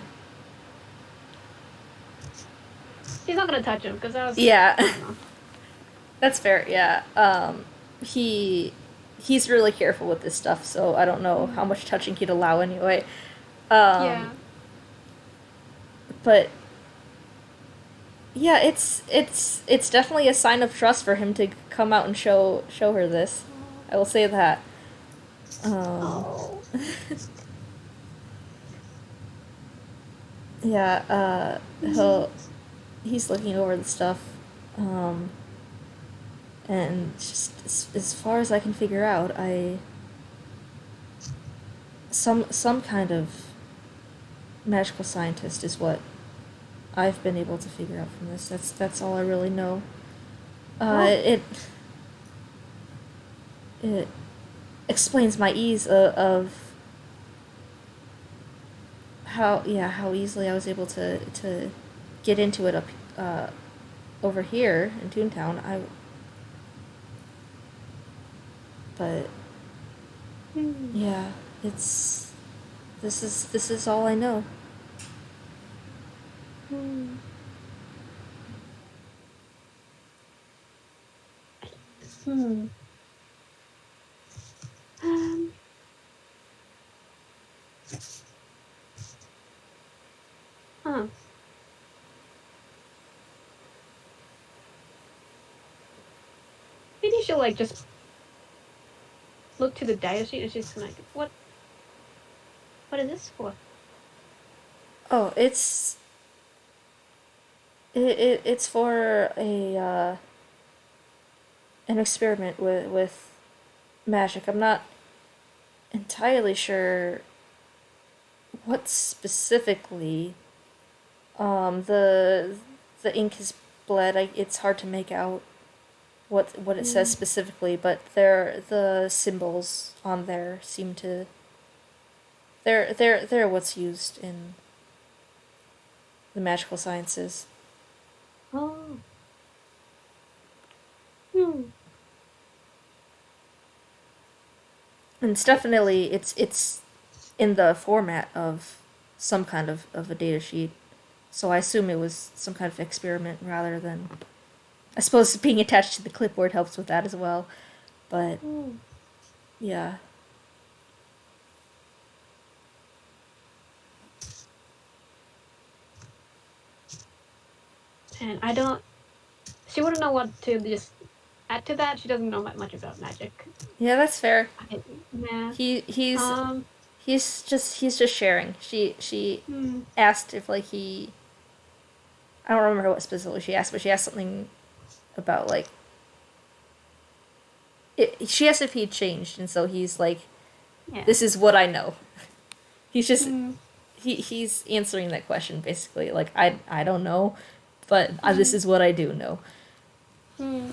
Speaker 1: She's not gonna touch him because I was
Speaker 2: Yeah,
Speaker 1: I don't know.
Speaker 2: that's fair. Yeah. He he's really careful with this stuff, so I don't know how
Speaker 1: Mm.
Speaker 2: much touching he'd allow anyway. Um,
Speaker 1: Yeah.
Speaker 2: but Yeah, it's definitely a sign of trust for him to come out and show her this. I will say that. Um,
Speaker 1: Oh.
Speaker 2: yeah,
Speaker 1: Mm.
Speaker 2: he's looking over the stuff, um, and just as far as I can figure out, some kind of magical scientist is what I've been able to figure out from this. That's all I really know.
Speaker 1: Oh.
Speaker 2: It explains my ease of how easily I was able to get into it up uh, over here in Toontown. But
Speaker 1: Mm.
Speaker 2: yeah, it's this is all I know.
Speaker 1: Mm. Hmm. Um. Huh. Maybe she'll like just look to the data sheet and she's kind of like, what is this for?
Speaker 2: Oh, it's for a an experiment with magic. I'm not entirely sure what specifically. The ink is bled. It's hard to make out what it says
Speaker 1: Mm.
Speaker 2: specifically, but the symbols on there seem to they're what's used in the magical sciences.
Speaker 1: Oh. Hmm.
Speaker 2: And it's in the format of some kind of a data sheet. So I assume it was some kind of experiment rather than, I suppose being attached to the clipboard helps with that as well. But
Speaker 1: Hmm.
Speaker 2: yeah.
Speaker 1: And I don't. She wouldn't know what to just add to that. She doesn't know much about magic.
Speaker 2: Yeah, that's fair.
Speaker 1: I, yeah.
Speaker 2: He he's
Speaker 1: Um.
Speaker 2: he's just sharing. She
Speaker 1: Hmm.
Speaker 2: asked if like he, I don't remember what specifically she asked, but she asked something about like she asked if he'd changed, and so he's like,
Speaker 1: Yeah.
Speaker 2: "This is what I know." He's just
Speaker 1: Hmm.
Speaker 2: he's answering that question basically. Like I don't know, but this
Speaker 1: Hmm.
Speaker 2: is what I do know.
Speaker 1: Hmm.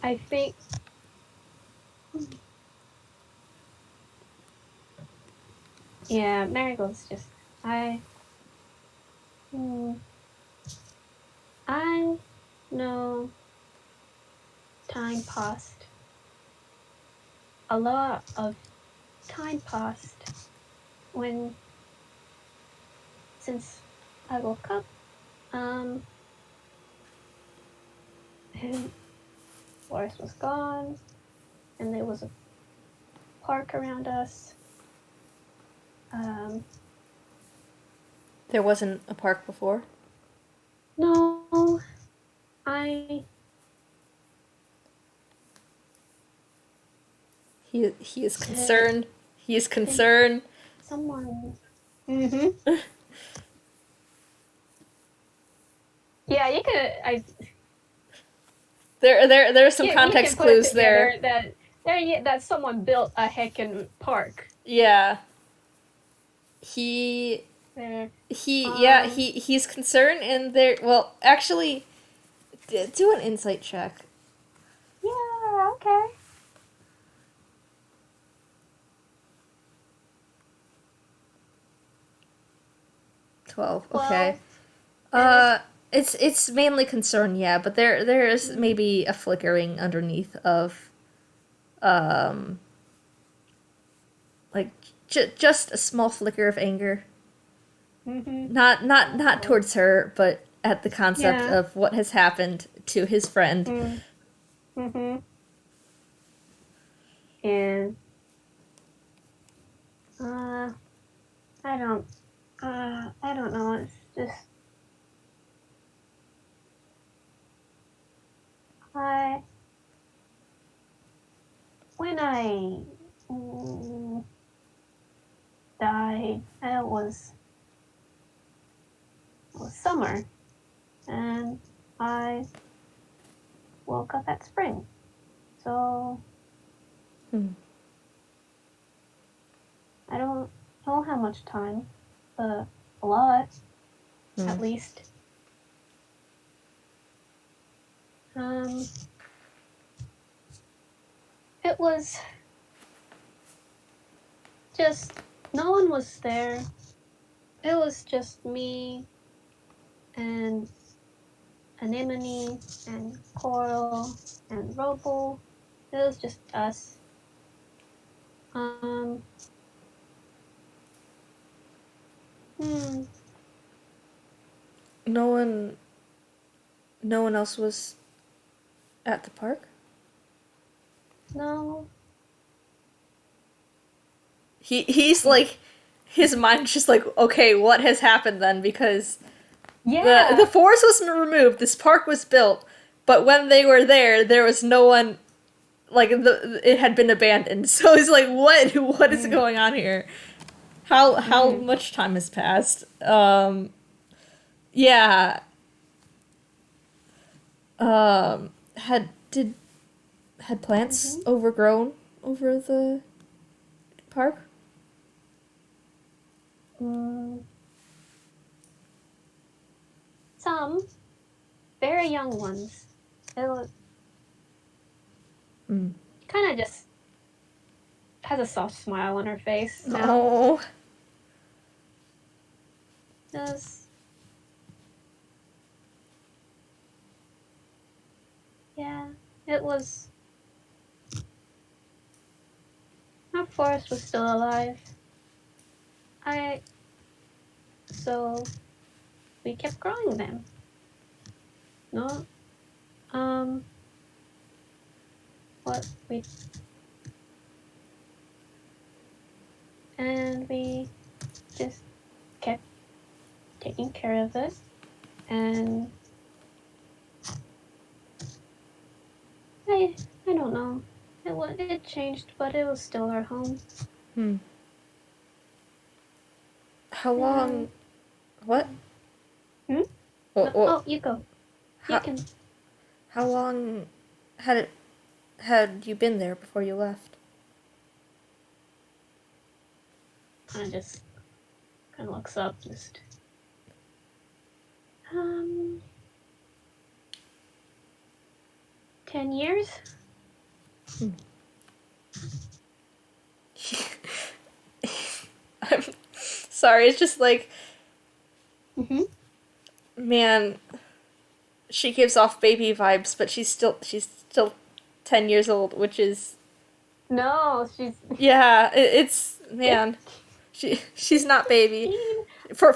Speaker 1: I think. Yeah. Marigold's just. I. Hmm. I know time passed. A lot of time passed when since I woke up. Um. And forest was gone, and there was a park around us. Um.
Speaker 2: There wasn't a park before.
Speaker 1: No. I.
Speaker 2: He is
Speaker 1: Uh,
Speaker 2: concerned. He is
Speaker 1: think
Speaker 2: concerned.
Speaker 1: someone. Mm-hmm. Yeah, you could.
Speaker 2: There's some
Speaker 1: You can
Speaker 2: context
Speaker 1: put it
Speaker 2: clues
Speaker 1: together
Speaker 2: there.
Speaker 1: that that someone built a heckin' park
Speaker 2: Yeah. He
Speaker 1: there.
Speaker 2: yeah,
Speaker 1: Um.
Speaker 2: he's concerned and there, well, actually, do an insight check.
Speaker 1: Yeah. Okay.
Speaker 2: 12. Okay.
Speaker 1: 12. And it's.
Speaker 2: Uh it's mainly concern, yeah, but there's
Speaker 1: Mm,
Speaker 2: maybe a flickering underneath of um like just a small flicker of anger.
Speaker 1: mm-hmm.
Speaker 2: Not
Speaker 1: Oh.
Speaker 2: towards her, but at the concept
Speaker 1: Yeah.
Speaker 2: of what has happened to his friend.
Speaker 1: Mm, mm-hmm. And uh, I don't. I don't know. It's just. I died. It was summer, and I woke up at spring. So I don't have much time, but a lot, at least. It was just, no one was there. It was just me and Anemone and Coral and Robo. It was just us.
Speaker 2: No one else was at the park?
Speaker 1: No.
Speaker 2: He's like, his mind's just like, okay, what has happened then? Because the forest was removed, this park was built, but when they were there was no one, like, it had been abandoned. So he's like, what is going on here? How much time has passed? Yeah. Had plants overgrown over the park?
Speaker 1: Some very young ones. It was kind of just has a soft smile on her face.
Speaker 2: No.
Speaker 1: Just, yeah, it was. Our forest was still alive. So we kept growing them. No, and we just kept taking care of it, and I don't know. It changed, but it was still our home.
Speaker 2: How long? What?
Speaker 1: Oh, you go. You can.
Speaker 2: How long had you been there before you left?
Speaker 1: I just kind of looks up. 10 years.
Speaker 2: I'm sorry. It's just like, man, she gives off baby vibes, but she's still 10 years old, which is.
Speaker 1: No, she's.
Speaker 2: Yeah, it's man. She's not baby. For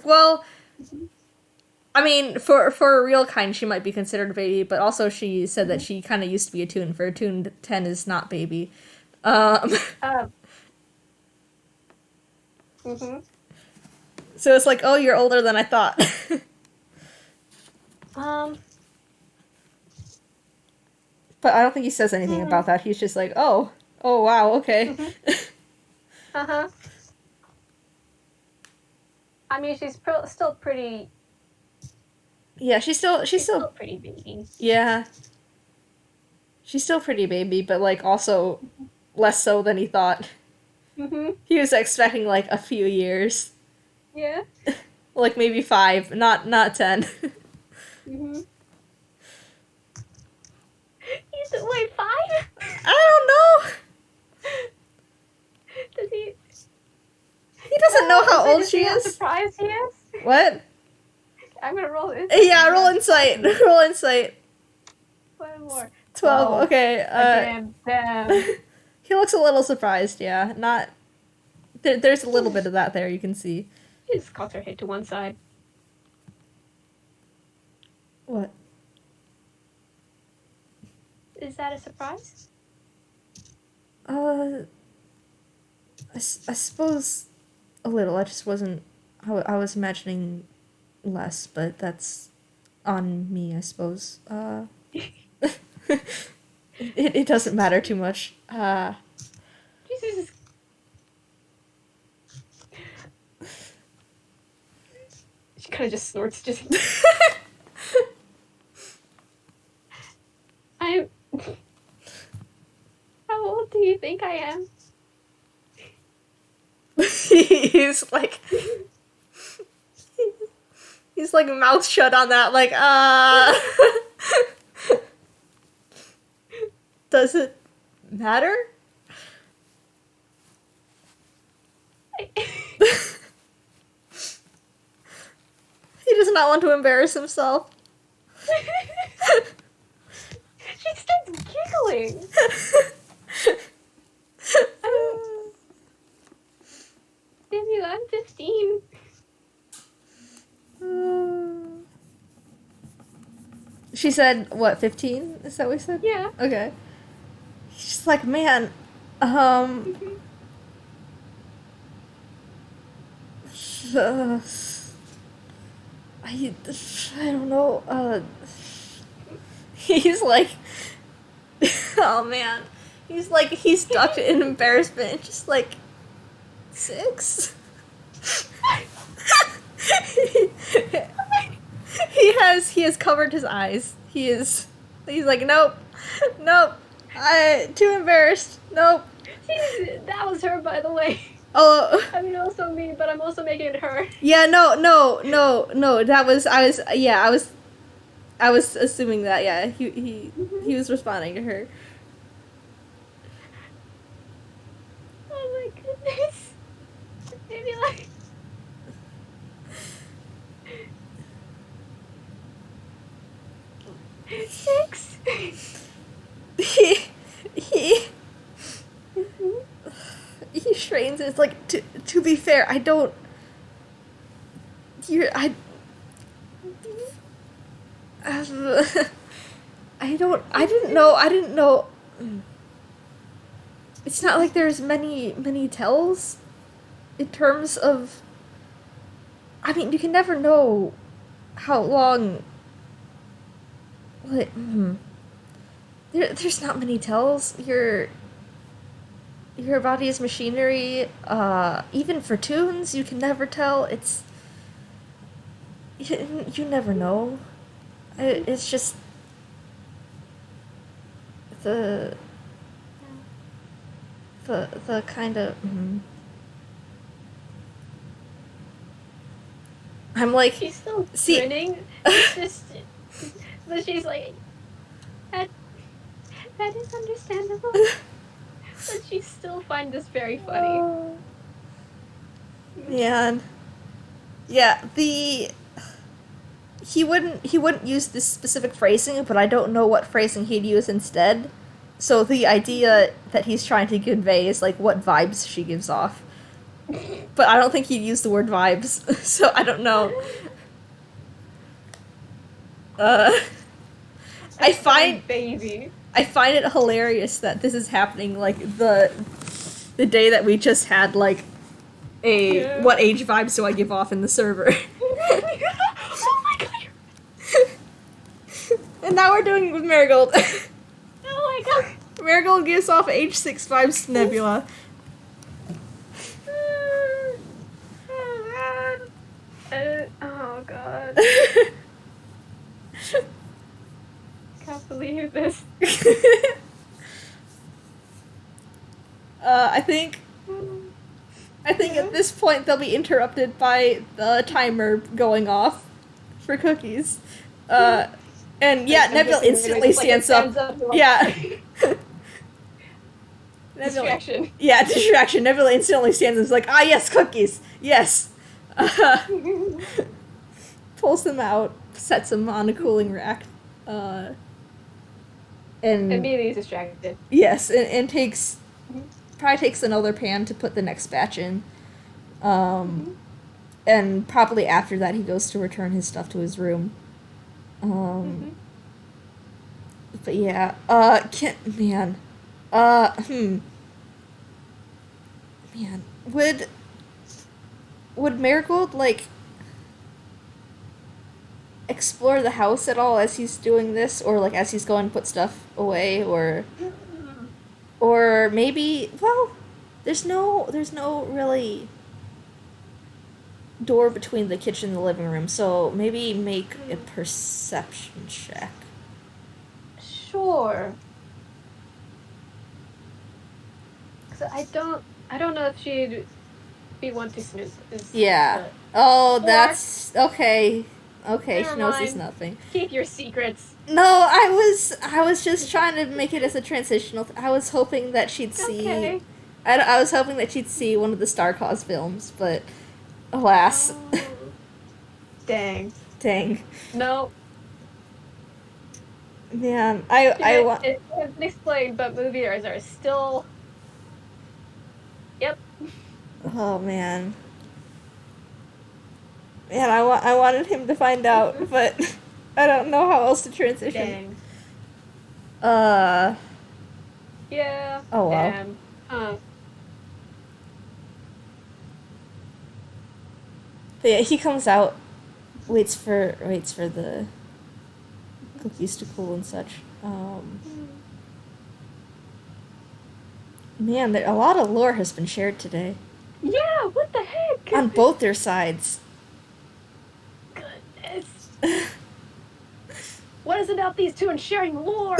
Speaker 2: well, I mean, for a real kind, she might be considered a baby, but also she said that she kind of used to be a toon. For a toon, 10 is not baby. So it's like, oh, you're older than I thought. But I don't think he says anything about that. He's just like, oh wow, okay.
Speaker 1: I mean, she's still pretty.
Speaker 2: Yeah, she's still
Speaker 1: pretty baby.
Speaker 2: Yeah. She's still pretty baby, but like also less so than he thought. He was expecting like a few years.
Speaker 1: Yeah.
Speaker 2: Like maybe 5, not 10.
Speaker 1: Wait, 5?
Speaker 2: I don't know.
Speaker 1: Does he?
Speaker 2: He doesn't know how old she is.
Speaker 1: Surprised he is.
Speaker 2: What?
Speaker 1: I'm gonna roll insight.
Speaker 2: Yeah, roll insight. Roll insight.
Speaker 1: 1 more.
Speaker 2: 12. Okay.
Speaker 1: Damn.
Speaker 2: He looks a little surprised. Yeah, not. There's a little bit of that there. You can see.
Speaker 1: He just cocks her head to one side.
Speaker 2: What?
Speaker 1: Is that a surprise?
Speaker 2: I suppose a little. I just wasn't. I was imagining less, but that's on me, I suppose. It doesn't matter too much.
Speaker 1: Jesus. She kind of just snorts. Just. I'm. How old do you think I am?
Speaker 2: he's like, he's like mouth shut on that, like, Does it matter? He does not want to embarrass himself.
Speaker 1: She starts giggling. Nebula, I'm 15.
Speaker 2: She said, what, 15? Is that what we said?
Speaker 1: Yeah.
Speaker 2: Okay. She's like, man, I don't know, he's like, oh man, he's like, he's stuck in embarrassment, just like, 6? he has covered his eyes. He's like, nope, too embarrassed, nope.
Speaker 1: That was her, by the way.
Speaker 2: Oh.
Speaker 1: I mean, also me, but I'm also making it her.
Speaker 2: Yeah, no, that was, I was assuming that, yeah, he was responding to her.
Speaker 1: Oh my goodness. Maybe like... Six?
Speaker 2: He strains. It's like, to be fair, I don't. I didn't know. It's not like there's many tells in terms of. I mean, you can never know how long. What? There's not many tells. Your body is machinery. Even for toons, you can never tell. It's you never know. It's just the kind of. I'm like,
Speaker 1: she's still grinning. It's just, but she's like, that is understandable. But she still finds this very funny.
Speaker 2: Man. Yeah, he wouldn't use this specific phrasing, but I don't know what phrasing he'd use instead. So the idea that he's trying to convey is like what vibes she gives off. But I don't think he'd use the word vibes, so I don't know. I find it hilarious that this is happening like the day that we just had like what age vibes do I give off in the server.
Speaker 1: Oh my god.
Speaker 2: And now we're doing it with Marigold.
Speaker 1: Oh my god.
Speaker 2: Marigold gives off age 6 vibes to Nebula.
Speaker 1: Oh god. Can't believe this.
Speaker 2: I think at this point they'll be interrupted by the timer going off for cookies. And yeah, Nebula instantly stands up. Yeah.
Speaker 1: Distraction.
Speaker 2: Yeah, distraction. Nebula instantly stands up and is like, ah, yes, cookies. Yes. Pulls them out, sets them on a cooling rack. And
Speaker 1: immediately distracted.
Speaker 2: Yes, and probably takes another pan to put the next batch in. And probably after that he goes to return his stuff to his room. But yeah, man, would Marigold, like, explore the house at all as he's doing this, or like as he's going to put stuff away, or maybe well, there's no really door between the kitchen and the living room, so maybe make a perception check.
Speaker 1: Sure. So I don't know if she'd be one to snoop.
Speaker 2: Yeah. Oh, that's okay. Okay,
Speaker 1: Never
Speaker 2: she knows there's
Speaker 1: mind.
Speaker 2: nothing.
Speaker 1: Keep your secrets.
Speaker 2: No, I was just trying to make it as a transitional. I was hoping that she'd see.
Speaker 1: Okay.
Speaker 2: I was hoping that she'd see one of the Star Cause films, but alas,
Speaker 1: Oh. Dang.
Speaker 2: dang,
Speaker 1: No.
Speaker 2: man. I want.
Speaker 1: It hasn't explained, but movieers are still. Yep.
Speaker 2: Oh man, man. I wanted him to find out, but I don't know how else to transition.
Speaker 1: Dang.
Speaker 2: Uh.
Speaker 1: Yeah.
Speaker 2: Oh well.
Speaker 1: Damn.
Speaker 2: But yeah, he comes out, waits for the cookies to cool and such. Man, a lot of lore has been shared today
Speaker 1: Yeah. What the heck?
Speaker 2: on both their sides.
Speaker 1: Goodness. What is it about these two and sharing lore?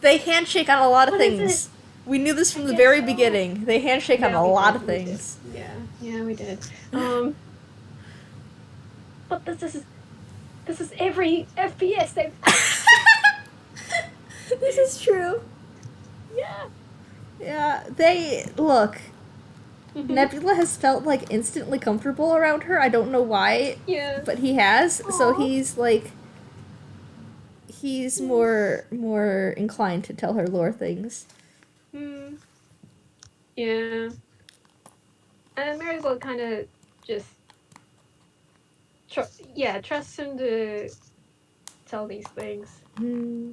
Speaker 2: They handshake on a lot of
Speaker 1: What is
Speaker 2: things.
Speaker 1: it?
Speaker 2: We knew this from
Speaker 1: I
Speaker 2: the
Speaker 1: guess
Speaker 2: very
Speaker 1: so.
Speaker 2: beginning. They handshake on
Speaker 1: Yeah,
Speaker 2: a
Speaker 1: we
Speaker 2: lot
Speaker 1: did,
Speaker 2: of
Speaker 1: we did.
Speaker 2: things.
Speaker 1: Yeah, we did. But this is every FPS they've.
Speaker 2: This is true.
Speaker 1: Yeah.
Speaker 2: Yeah, they look.
Speaker 1: Mhm.
Speaker 2: Nebula has felt like instantly comfortable around her. I don't know why,
Speaker 1: Yeah.
Speaker 2: but he has. So
Speaker 1: Aw.
Speaker 2: he's like he's more inclined to tell her lore things.
Speaker 1: Hmm. Yeah. And Marigold kind of just. Trusts him to tell these things.
Speaker 2: Hmm.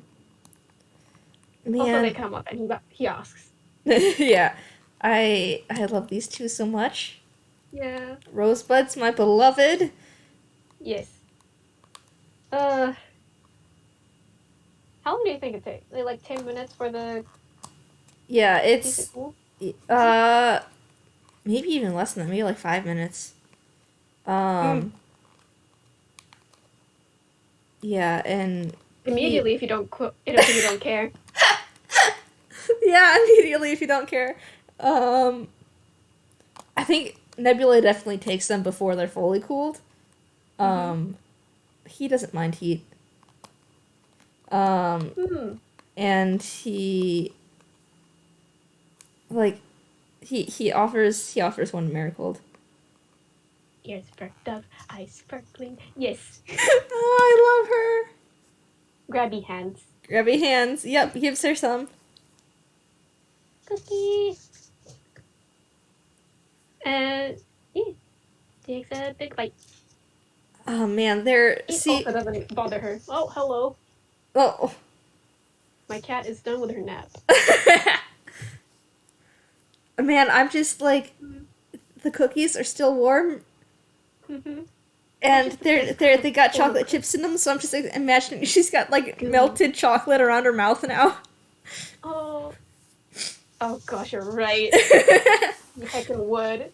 Speaker 1: Also, they
Speaker 2: Man,
Speaker 1: come up and he asks.
Speaker 2: yeah, I love these two so much.
Speaker 1: Yeah.
Speaker 2: Rosebud's my beloved.
Speaker 1: Yes. How long do you think it takes? Like 10 minutes for the
Speaker 2: Yeah,
Speaker 1: piece of
Speaker 2: it's
Speaker 1: cool?
Speaker 2: maybe even less than that. Maybe like 5 minutes.
Speaker 1: Mm.
Speaker 2: Yeah, and
Speaker 1: Immediately, if you don't if you don't care.
Speaker 2: yeah, immediately if you don't care. I think Nebula definitely takes them before they're fully cooled. He doesn't mind heat.
Speaker 1: Hmm.
Speaker 2: And he like he offers one to Marigold.
Speaker 1: Ears perked up, eyes sparkling. Yes.
Speaker 2: Oh, I love her.
Speaker 1: Grabby hands.
Speaker 2: Grabby hands. Yep, gives her some.
Speaker 1: Cookie. And yeah, takes a big bite.
Speaker 2: Oh man, they're
Speaker 1: It also doesn't bother her. Oh, hello.
Speaker 2: Oh.
Speaker 1: My cat is done with her nap.
Speaker 2: Man, I'm just like the cookies are still warm
Speaker 1: Mm-hmm.
Speaker 2: and
Speaker 1: Just the
Speaker 2: they got
Speaker 1: form.
Speaker 2: chocolate chips in them, so I'm just like, imagining she's got like
Speaker 1: Good.
Speaker 2: melted chocolate around her mouth now.
Speaker 1: Oh. Oh gosh, you're right. You heckin' would.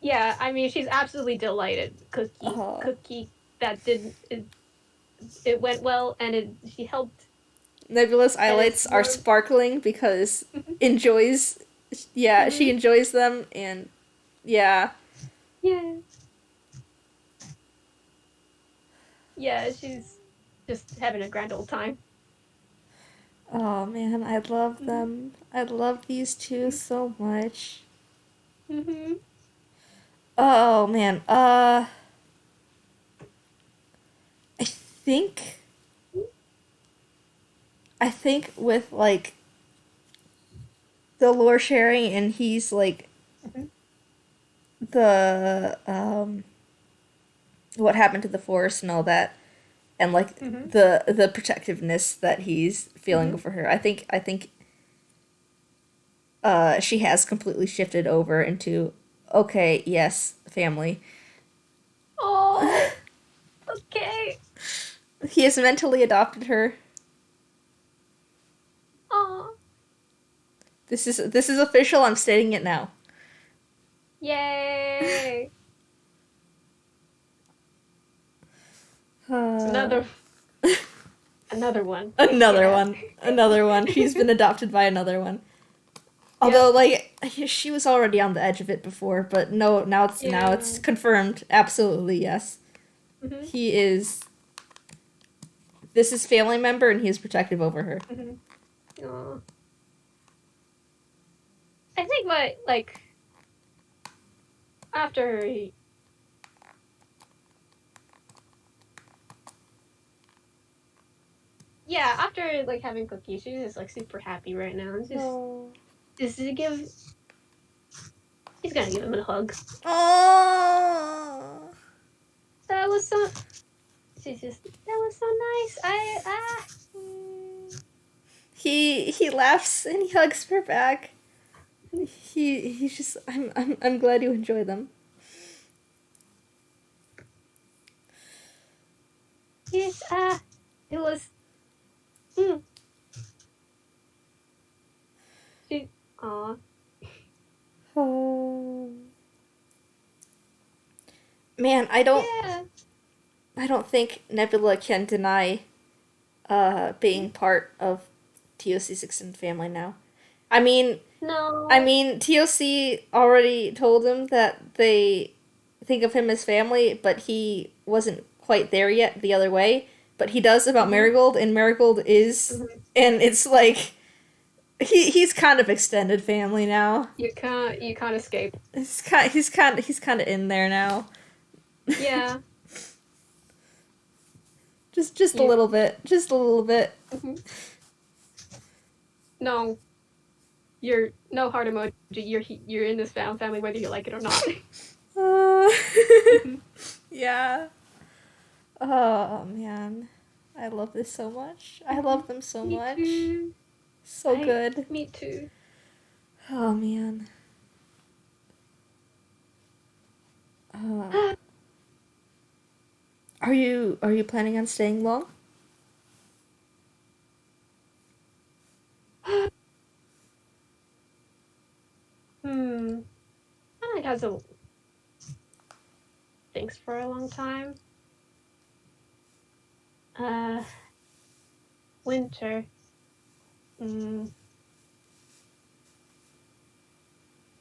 Speaker 1: Yeah, I mean, she's absolutely delighted. Cookie, that didn't. It went well, and she helped.
Speaker 2: Nebula's
Speaker 1: And
Speaker 2: eyelids
Speaker 1: it's
Speaker 2: are
Speaker 1: more-
Speaker 2: sparkling because enjoys. Yeah, she enjoys them, and yeah.
Speaker 1: Yeah. Yeah, she's just having a grand old time.
Speaker 2: Oh man, I love them. I love these two so much.
Speaker 1: Mm-hmm.
Speaker 2: Oh man, think I think with like the lore sharing and he's like the what happened to the forest and all that and like the protectiveness that he's feeling for her. I think she has completely shifted over into okay, yes, family.
Speaker 1: Oh. Okay.
Speaker 2: He has mentally adopted her.
Speaker 1: Aw.
Speaker 2: This is official. I'm stating it now.
Speaker 1: Yay.
Speaker 2: Another
Speaker 1: Another one.
Speaker 2: one. Another one. She's been adopted by another one. Although, like, she was already on the edge of it before, but no, now it's confirmed. Absolutely, yes.
Speaker 1: Mm-hmm.
Speaker 2: He is. This is family member, and he is protective over her.
Speaker 1: Mm-hmm. Aw. I think after he... Yeah, after, like, having cookies, she's just, like, super happy right now. Just to give... He's gonna give him a hug.
Speaker 2: Oh.
Speaker 1: That was so... that was so nice.
Speaker 2: He laughs and he hugs her back. He's just I'm glad you enjoy them.
Speaker 1: Yes, it was... She... Aw.
Speaker 2: Oh. Man, I don't think Nebula can deny being part of TOC's extended family now. I mean,
Speaker 1: No.
Speaker 2: TOC already told him that they think of him as family, but he wasn't quite there yet the other way. But he does about Marigold, and Marigold is, and it's like, he's kind of extended family now.
Speaker 1: You can't escape.
Speaker 2: He's kind of in there now.
Speaker 1: Yeah.
Speaker 2: just a little bit. Just a little bit.
Speaker 1: Mm-hmm. No. You're no heart emoji. You're in this family whether you like it or not.
Speaker 2: Yeah. Oh man, I love this so much. I love them so much.
Speaker 1: Too.
Speaker 2: So good.
Speaker 1: Me too.
Speaker 2: Oh man. Are you planning on staying long?
Speaker 1: I think has a thanks for a long time. Winter.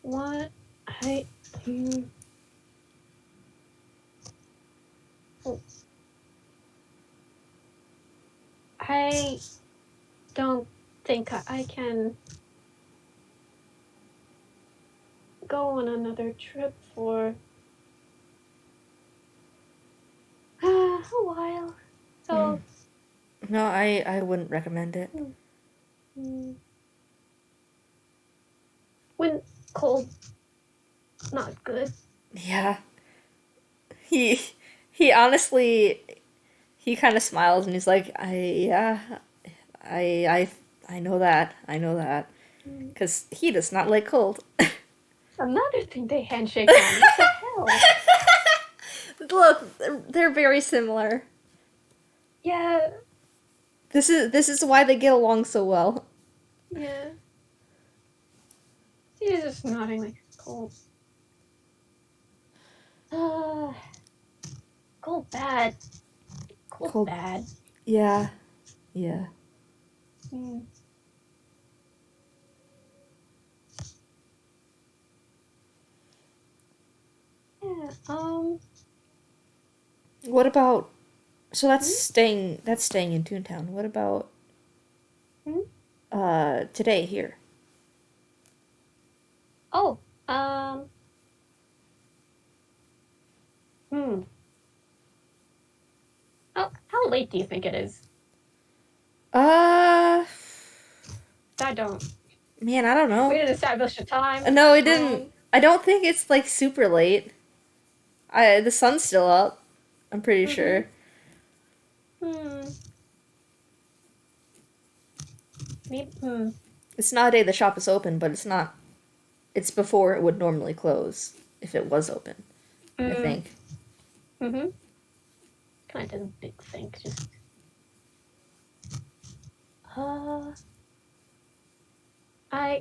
Speaker 1: What I I don't think I can go on another trip for a while. So
Speaker 2: no, I wouldn't recommend it.
Speaker 1: When cold, not good.
Speaker 2: Yeah. He honestly, he kind of smiles and he's like, I know that. I know that. Because he does not like cold.
Speaker 1: Another thing they handshake on. What the hell?
Speaker 2: Look, they're very similar.
Speaker 1: Yeah.
Speaker 2: This is why they get along so well.
Speaker 1: Yeah. She's just nodding like cold. Cold bad. Cold bad.
Speaker 2: Yeah. Yeah.
Speaker 1: Yeah.
Speaker 2: What about? So that's staying in Toontown. What about? Today here.
Speaker 1: Oh. How late do you think it is?
Speaker 2: I
Speaker 1: don't.
Speaker 2: Man, I don't know.
Speaker 1: We didn't establish a time.
Speaker 2: No, we didn't. I don't think it's like super late. The sun's still up. I'm pretty sure.
Speaker 1: Maybe.
Speaker 2: It's not a day the shop is open, but it's not. It's before it would normally close if it was open. I think.
Speaker 1: Kind of didn't think. Just. I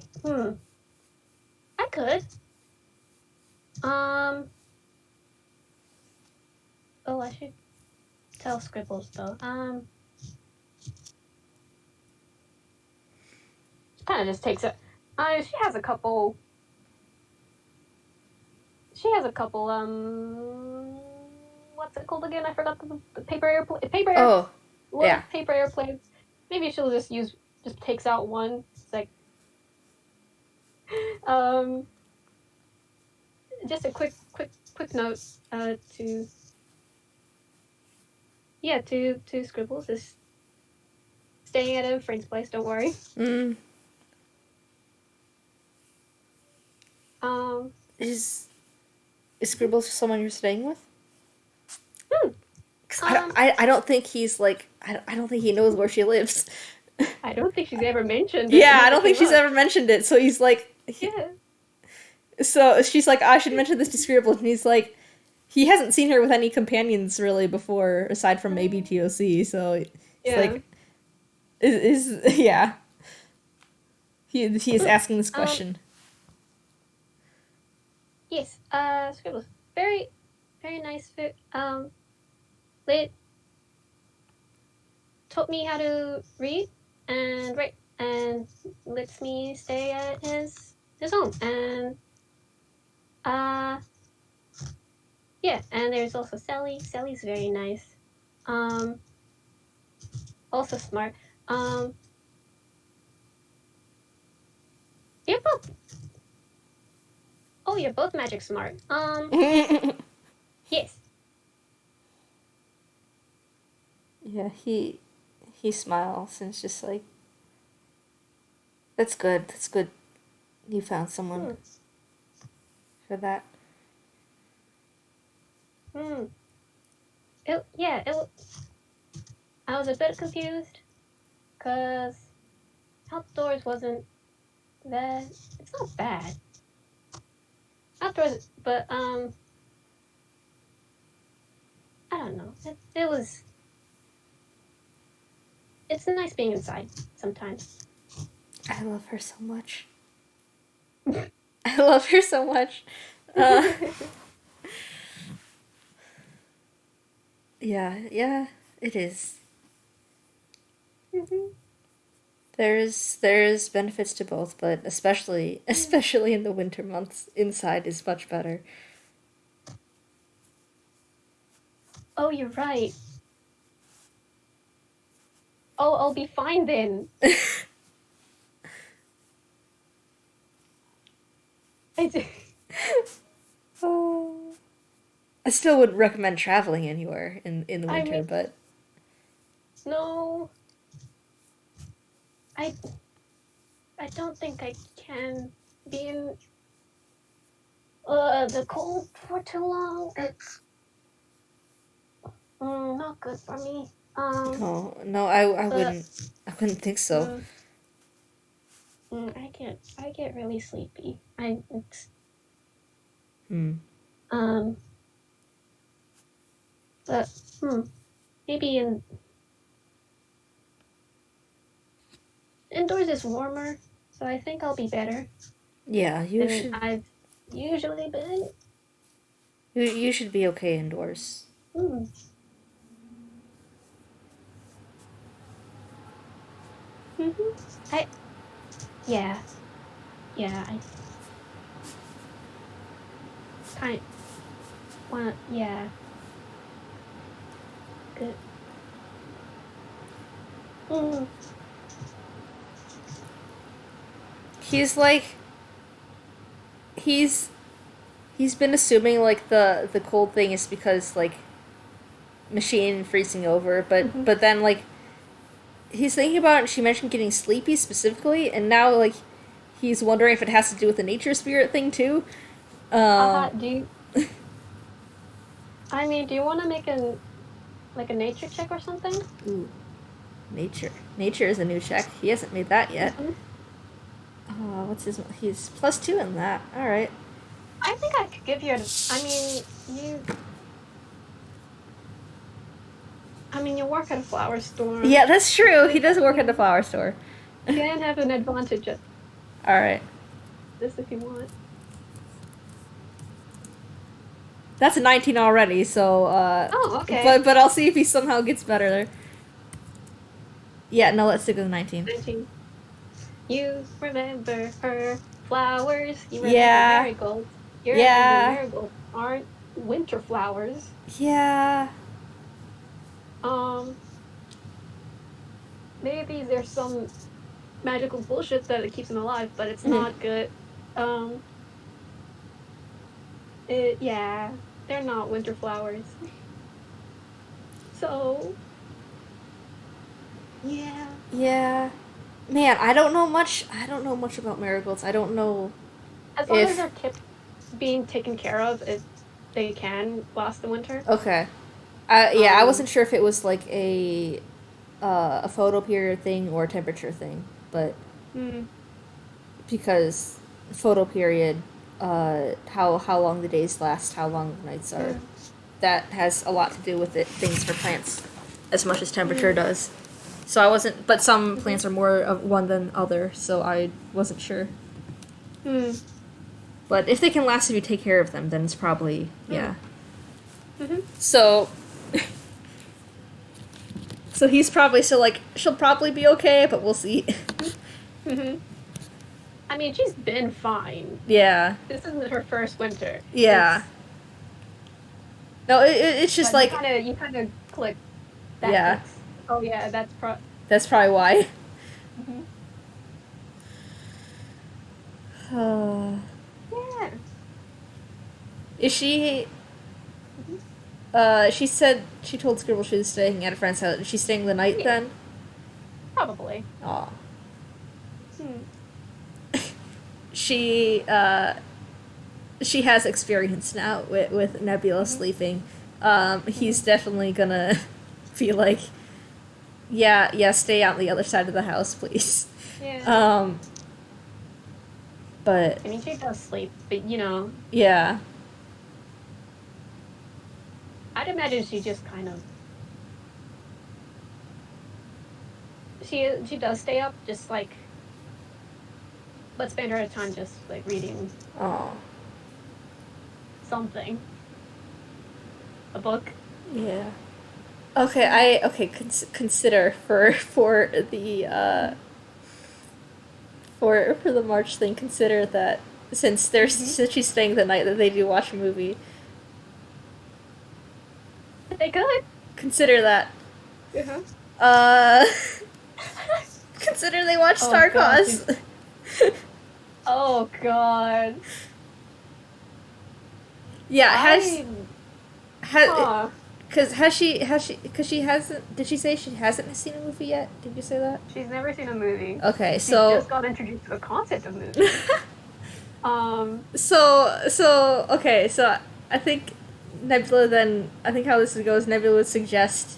Speaker 1: could. Oh, I should tell Scribbles though. Kind of just takes it. She has a couple. What's it called again? I forgot the paper airplane.
Speaker 2: Oh, yeah.
Speaker 1: Paper airplanes. Maybe she'll just takes out one. It's like, just a quick note. To Scribbles is staying at a friend's place. Don't worry.
Speaker 2: Is Scribbles someone you're staying with? I don't think he's like I don't think he knows where she lives.
Speaker 1: I don't think she's ever mentioned it.
Speaker 2: Yeah, I don't think she's ever mentioned it. So he's like,
Speaker 1: yeah.
Speaker 2: So she's like, I should mention this to Scribbles, and he's like, he hasn't seen her with any companions really before, aside from maybe TOC. So it's like, yeah. He is asking this question.
Speaker 1: Yes, Scribbles, very, very nice. They taught me how to read and write, and lets me stay at his home. And yeah, and there's also Sally. Sally's very nice. Also smart. You're both. Oh, you're both magic smart. Yes.
Speaker 2: Yeah, he smiles and it's just like, that's good. That's good. You found someone for that.
Speaker 1: I was a bit confused because outdoors wasn't that. It's not bad. Outdoors, but I don't know. It was. It's nice being inside sometimes.
Speaker 2: I love her so much. I love her so much. Yeah, it is. There's benefits to both, but especially in the winter months, inside is much better.
Speaker 1: Oh, you're right. Oh, I'll be fine then.
Speaker 2: Oh. I still wouldn't recommend traveling anywhere in the winter, but
Speaker 1: no. I don't think I can be in the cold for too long. It's not good for me.
Speaker 2: No, I wouldn't think so.
Speaker 1: I get really sleepy. But maybe indoors is warmer, so I think I'll be better.
Speaker 2: Yeah,
Speaker 1: I've usually been.
Speaker 2: You should be okay indoors. Good. He's like, he's been assuming like the cold thing is because like machine freezing over, but then like he's thinking about it, she mentioned getting sleepy specifically, and now like he's wondering if it has to do with the nature spirit thing too.
Speaker 1: Do you want to make a nature check or something?
Speaker 2: Ooh, nature is a new check. He hasn't made that yet. What's his? He's +2 in that. All right.
Speaker 1: I think I could give you I mean, you work at a flower store.
Speaker 2: Yeah, that's true. He does work at the flower store.
Speaker 1: You can have an advantage at
Speaker 2: All right.
Speaker 1: this if you want.
Speaker 2: That's a 19 already, so
Speaker 1: Oh, okay.
Speaker 2: but I'll see if he somehow gets better there. Yeah, no, let's stick with 19.
Speaker 1: 19. You remember her flowers. You remember
Speaker 2: Yeah.
Speaker 1: marigolds. You remember
Speaker 2: Yeah.
Speaker 1: marigolds aren't winter flowers.
Speaker 2: Yeah.
Speaker 1: Um, maybe there's some magical bullshit that it keeps them alive, but it's not good. Um, yeah, they're not winter flowers. So, yeah.
Speaker 2: Yeah. Man, I don't know much. I don't know much about marigolds. I don't know
Speaker 1: As long
Speaker 2: if
Speaker 1: as they're being taken care of, they can last the winter.
Speaker 2: okay. Yeah, I
Speaker 1: Um,
Speaker 2: wasn't sure if it was like a photo period thing or a temperature thing, but
Speaker 1: hmm.
Speaker 2: because photo period, how long the days last, how long the nights are,
Speaker 1: Yeah.
Speaker 2: that has a lot to do with it. Things for plants, as much as temperature does. So I wasn't, but some plants are more of one than other, so I wasn't sure.
Speaker 1: Hmm.
Speaker 2: But if they can last if you take care of them, then it's probably yeah.
Speaker 1: Mm-hmm.
Speaker 2: So. So he's probably still like, she'll probably be okay, but we'll see.
Speaker 1: Mm-hmm. I mean, she's been fine.
Speaker 2: Yeah.
Speaker 1: This isn't her first winter.
Speaker 2: Yeah. No, it's just like
Speaker 1: you kind of click. That
Speaker 2: yeah.
Speaker 1: clicks. Oh yeah, that's
Speaker 2: That's probably why.
Speaker 1: Mm-hmm. Yeah.
Speaker 2: Is she? She said she told Scribble she was staying at a friend's house. Is she staying the night
Speaker 1: Yeah.
Speaker 2: then?
Speaker 1: Probably.
Speaker 2: Aw.
Speaker 1: Hmm.
Speaker 2: She has experience now with Nebula sleeping. He's definitely gonna be like, yeah, stay out the other side of the house, please.
Speaker 1: Yeah.
Speaker 2: But
Speaker 1: I mean, she does sleep, but
Speaker 2: yeah,
Speaker 1: I'd imagine she just kind of. She does stay up, just like. But spend her time just like reading
Speaker 2: oh,
Speaker 1: something. A book.
Speaker 2: yeah. Okay, consider for the for the March thing. Consider that since since she's staying the night that they do watch a movie.
Speaker 1: They could.
Speaker 2: Consider that.
Speaker 1: Uh-huh.
Speaker 2: Uh, consider they watch
Speaker 1: Oh,
Speaker 2: Star
Speaker 1: God,
Speaker 2: Cause.
Speaker 1: Oh God.
Speaker 2: Yeah,
Speaker 1: Huh.
Speaker 2: has she because she hasn't, did she say she hasn't seen a movie yet? Did you say that?
Speaker 1: She's never seen a movie.
Speaker 2: Okay,
Speaker 1: She
Speaker 2: so
Speaker 1: just got introduced to the concept of movies.
Speaker 2: so okay, so I think Nebula then, I think how this goes, Nebula would suggest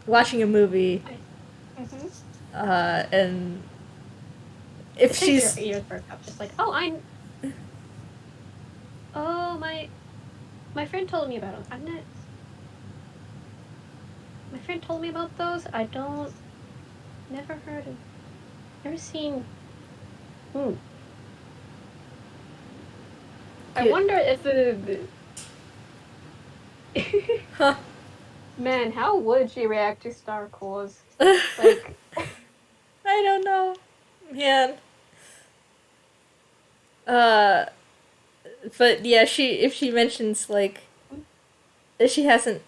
Speaker 2: watching a movie,
Speaker 1: Mm-hmm.
Speaker 2: and if she's
Speaker 1: Your ears perk up, just like, oh, my friend told me about them. My friend told me about those. Never heard of, never seen. I wonder if
Speaker 2: huh.
Speaker 1: Man, how would she react to Star Wars? Like,
Speaker 2: I don't know, man. But yeah, if she mentions like that she hasn't,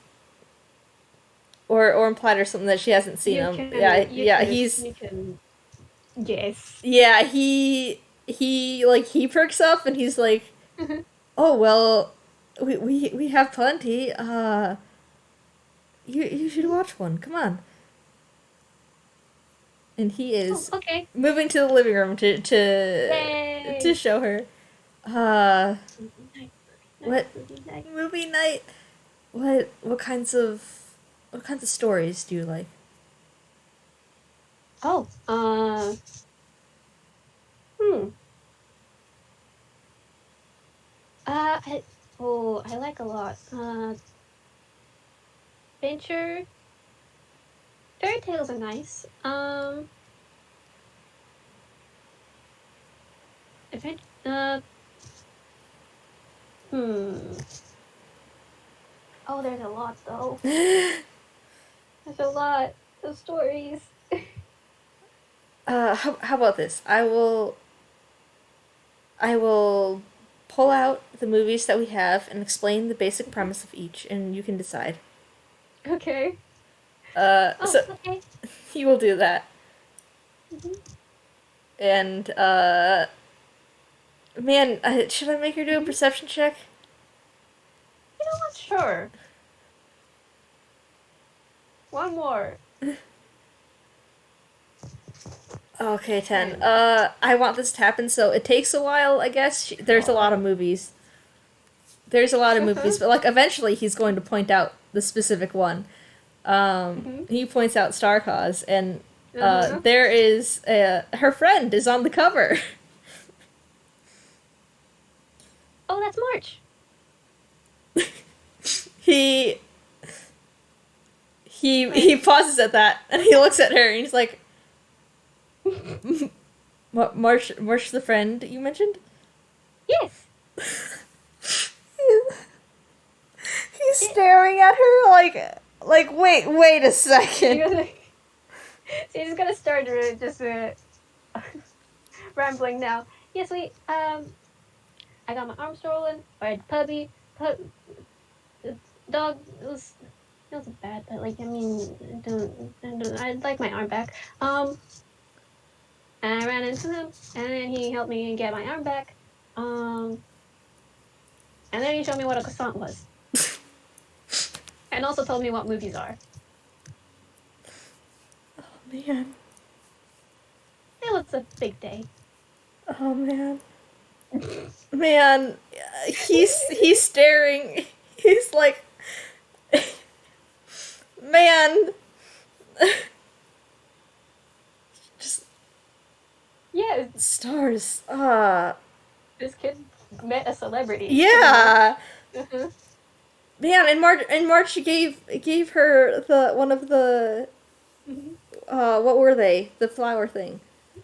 Speaker 2: or implied or something that she hasn't seen him.
Speaker 1: you can guess.
Speaker 2: Yeah, he perks up and he's like, oh well, we have plenty. You should watch one. Come on. And he is
Speaker 1: Okay.
Speaker 2: moving to the living room to
Speaker 1: Yay.
Speaker 2: show her. What movie night? What kinds of stories do you like?
Speaker 1: Oh, I like a lot. adventure. Fairy tales are nice. Adventure. Hmm. Oh, there's a lot though. There's a lot of stories.
Speaker 2: How about this? I will pull out the movies that we have and explain the basic premise of each, and you can decide.
Speaker 1: Okay.
Speaker 2: So
Speaker 1: Oh, okay.
Speaker 2: you will do that,
Speaker 1: Hmm.
Speaker 2: and man, should I make her do a
Speaker 1: Hmm.
Speaker 2: perception check?
Speaker 1: You know what? Sure. One more.
Speaker 2: Okay, 10.
Speaker 1: 10.
Speaker 2: I want this to happen, so it takes a while, I guess. There's a lot of movies. There's a lot of
Speaker 1: Uh-huh.
Speaker 2: movies, but like eventually he's going to point out the specific one.
Speaker 1: Hmm.
Speaker 2: He points out Star Cause, and
Speaker 1: Uh-huh.
Speaker 2: there is her friend is on the cover.
Speaker 1: Oh, that's March.
Speaker 2: he he
Speaker 1: Right.
Speaker 2: pauses at that, and he looks at her, and he's like, March the friend you mentioned."
Speaker 1: Yes.
Speaker 2: He's
Speaker 1: It,
Speaker 2: staring at her like wait a second.
Speaker 1: you're gonna, so you're just gonna start just rambling now. Yes, I got my arm stolen by a puppy. The dog it was bad, but like I mean, I'd like my arm back. And I ran into him, and then he helped me get my arm back. Um, and then he showed me what a croissant was, and also told me what movies are.
Speaker 2: Man.
Speaker 1: It was a big day.
Speaker 2: Oh man. Man, he's staring. He's like, man. Just
Speaker 1: Yeah,
Speaker 2: stars.
Speaker 1: this kid met a celebrity.
Speaker 2: Yeah.
Speaker 1: Uh-huh.
Speaker 2: Man, in March she gave her the one of the
Speaker 1: Mhm.
Speaker 2: what were they? The flower thing.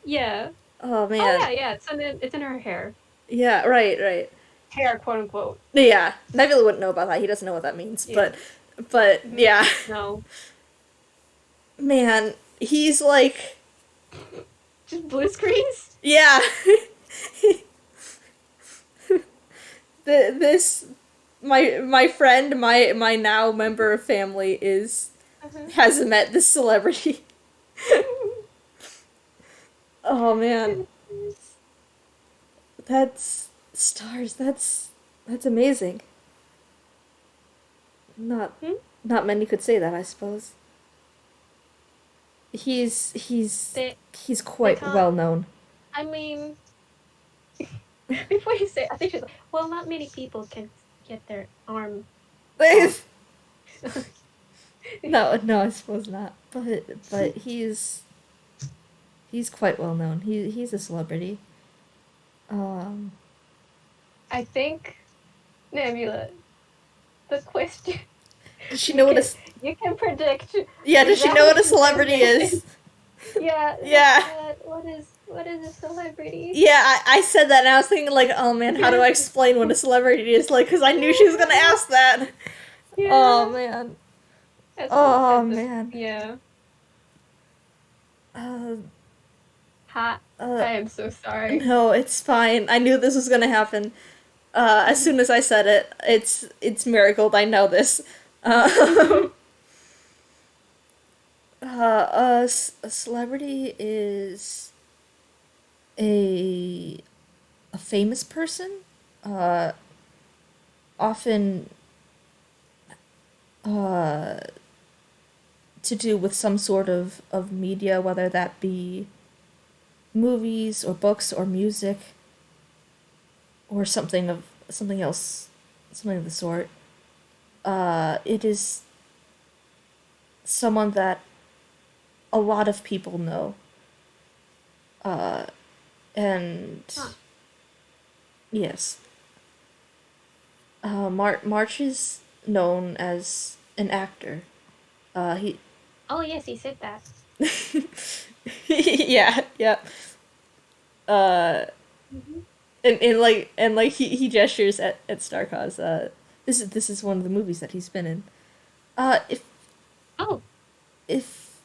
Speaker 1: Yeah.
Speaker 2: Oh
Speaker 1: Oh
Speaker 2: man.
Speaker 1: yeah, yeah. It's in her hair.
Speaker 2: Yeah, right.
Speaker 1: Hair, quote unquote.
Speaker 2: Yeah. Nebula wouldn't know about that. He doesn't know what that means.
Speaker 1: Yeah.
Speaker 2: But
Speaker 1: Mhm.
Speaker 2: yeah.
Speaker 1: No,
Speaker 2: Man, he's like,
Speaker 1: just blue screens.
Speaker 2: yeah. This my friend, my now member of family is
Speaker 1: Uh-huh.
Speaker 2: has met this celebrity. Oh man, that's stars. That's amazing. Not
Speaker 1: Hmm?
Speaker 2: not many could say that, I suppose. He's he's
Speaker 1: They
Speaker 2: he's
Speaker 1: they
Speaker 2: quite
Speaker 1: can't.
Speaker 2: well known.
Speaker 1: I mean, before you say, I think she's like, well, not many people can get their arm off.
Speaker 2: No, I suppose not. But he's quite well known. He's a celebrity. Um,
Speaker 1: I think Nebula. The question
Speaker 2: does she
Speaker 1: you
Speaker 2: know what a
Speaker 1: can you can predict
Speaker 2: yeah? Does she know
Speaker 1: exactly
Speaker 2: what a
Speaker 1: who they're
Speaker 2: celebrity
Speaker 1: missing.
Speaker 2: is?
Speaker 1: Yeah.
Speaker 2: Yeah,
Speaker 1: What is a celebrity?
Speaker 2: yeah. I said that, and I was thinking like, oh man, how do I explain what a celebrity is? Like, because I knew she was gonna ask that. Oh
Speaker 1: Yeah.
Speaker 2: man.
Speaker 1: At
Speaker 2: Oh
Speaker 1: this
Speaker 2: man.
Speaker 1: yeah.
Speaker 2: Uh,
Speaker 1: Ha.
Speaker 2: uh.
Speaker 1: I am so sorry.
Speaker 2: No, it's fine. I knew this was gonna happen. As soon as I said it, it's Marigold. I know this. Uh, a celebrity is a a famous person, uh, often uh, to do with some sort of media, whether that be movies or books or music or something else, something of the sort. It is someone that a lot of people know. Uh, and
Speaker 1: Huh.
Speaker 2: yes, March is known as an actor. He.
Speaker 1: Oh yes, he said that.
Speaker 2: Yeah, yeah. Uh,
Speaker 1: Hmm.
Speaker 2: and he gestures at Starkaz. This is one of the movies that he's been in. Uh, if
Speaker 1: Oh,
Speaker 2: if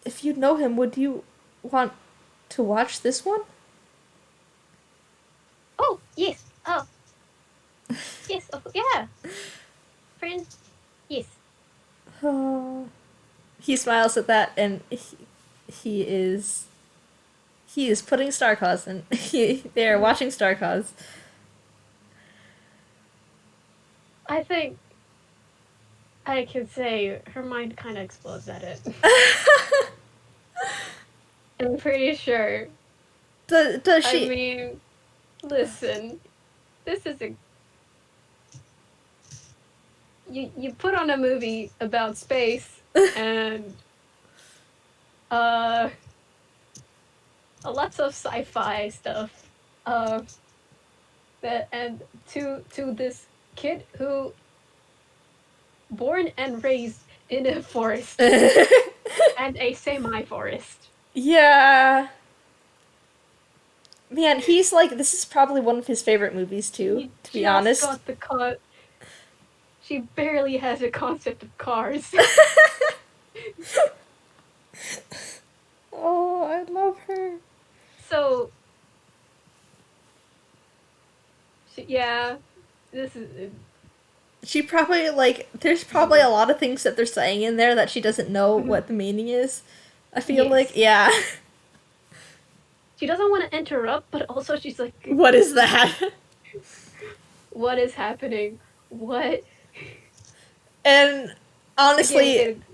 Speaker 2: if you know him, would you want to watch this one?
Speaker 1: oh yes. Oh yes. Oh yeah. Friend. Yes.
Speaker 2: Uh, he smiles at that, and he is he is putting Starcause, and they're
Speaker 1: Mhm.
Speaker 2: watching Starcause.
Speaker 1: I think I could say her mind kind of explodes at it. I'm pretty sure.
Speaker 2: Does
Speaker 1: I
Speaker 2: she?
Speaker 1: mean, listen, this is a you put on a movie about space and uh lots of sci-fi stuff. Uh, that and to this kid who born and raised in a forest and a semi-forest.
Speaker 2: Yeah, man, he's like this is probably one of his favorite movies too.
Speaker 1: He
Speaker 2: To be
Speaker 1: just
Speaker 2: honest.
Speaker 1: got the car. She barely has a concept of cars.
Speaker 2: Oh, I love her.
Speaker 1: So yeah, this is
Speaker 2: She probably like there's probably a lot of things that they're saying in there that she doesn't know
Speaker 1: Mhm.
Speaker 2: what the meaning is. I feel like
Speaker 1: Yes.
Speaker 2: yeah.
Speaker 1: She doesn't want to interrupt, but also she's like,
Speaker 2: What is that?
Speaker 1: "What is happening? What?"
Speaker 2: And
Speaker 1: Again,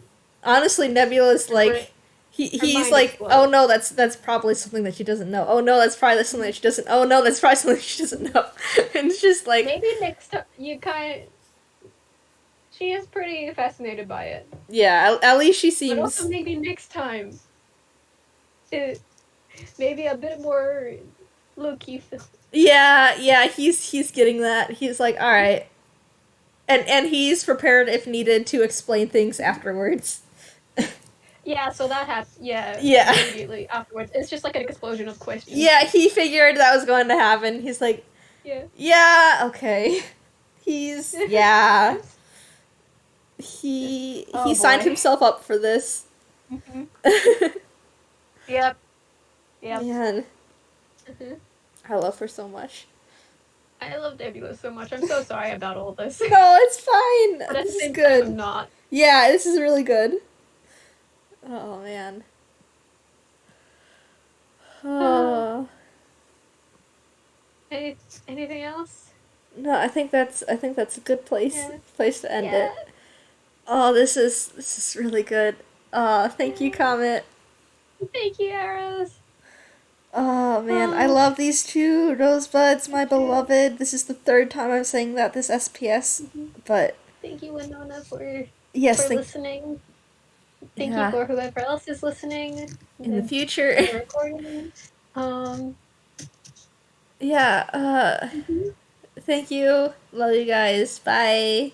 Speaker 2: honestly, Nebula's
Speaker 1: her brain,
Speaker 2: like
Speaker 1: her
Speaker 2: he's
Speaker 1: mind
Speaker 2: like, oh
Speaker 1: explodes.
Speaker 2: no, that's probably something that she doesn't know. Oh no, that's probably something that she doesn't. Oh no, that's probably something she doesn't know. And it's just like,
Speaker 1: Maybe next time you kind of. She is pretty fascinated by it,
Speaker 2: yeah, at least she
Speaker 1: but also
Speaker 2: seems.
Speaker 1: maybe next time, it maybe a bit more low key.
Speaker 2: Yeah, yeah, he's getting that. He's like, all right, and he's prepared if needed to explain things afterwards.
Speaker 1: Yeah, so that happened. Yeah,
Speaker 2: Yeah.
Speaker 1: immediately afterwards, it's just like an explosion of questions.
Speaker 2: Yeah, he figured that was going to happen. He's like,
Speaker 1: Yeah.
Speaker 2: yeah, okay. Yeah. He
Speaker 1: Oh
Speaker 2: signed
Speaker 1: boy.
Speaker 2: himself up for this.
Speaker 1: Hmm. Yep. Yep.
Speaker 2: Man,
Speaker 1: Hmm.
Speaker 2: I love her so much.
Speaker 1: I love Nebula so much. I'm so sorry about all this,
Speaker 2: No, it's fine.
Speaker 1: but at the
Speaker 2: This is
Speaker 1: same time,
Speaker 2: good.
Speaker 1: I'm not.
Speaker 2: Yeah, this is really good. Oh man.
Speaker 1: Uh,
Speaker 2: Oh.
Speaker 1: any, anything else?
Speaker 2: No, I think that's a good
Speaker 1: Yeah.
Speaker 2: place to end
Speaker 1: Yeah.
Speaker 2: it. Oh, this is really good. Thank you,
Speaker 1: Yeah.
Speaker 2: Comet.
Speaker 1: Thank you, Arrows.
Speaker 2: Oh man, I
Speaker 1: Oh,
Speaker 2: love these two rosebuds,
Speaker 1: me
Speaker 2: my
Speaker 1: too.
Speaker 2: beloved. This is the third time I'm saying that this SPS,
Speaker 1: Hmm.
Speaker 2: but
Speaker 1: Thank you, Winona,
Speaker 2: yes,
Speaker 1: for
Speaker 2: think
Speaker 1: listening. Thank you
Speaker 2: yeah.
Speaker 1: for whoever else is listening
Speaker 2: In the
Speaker 1: and
Speaker 2: future,
Speaker 1: for the recording. Um.
Speaker 2: yeah.
Speaker 1: Mhm.
Speaker 2: Thank you. Love you guys. Bye.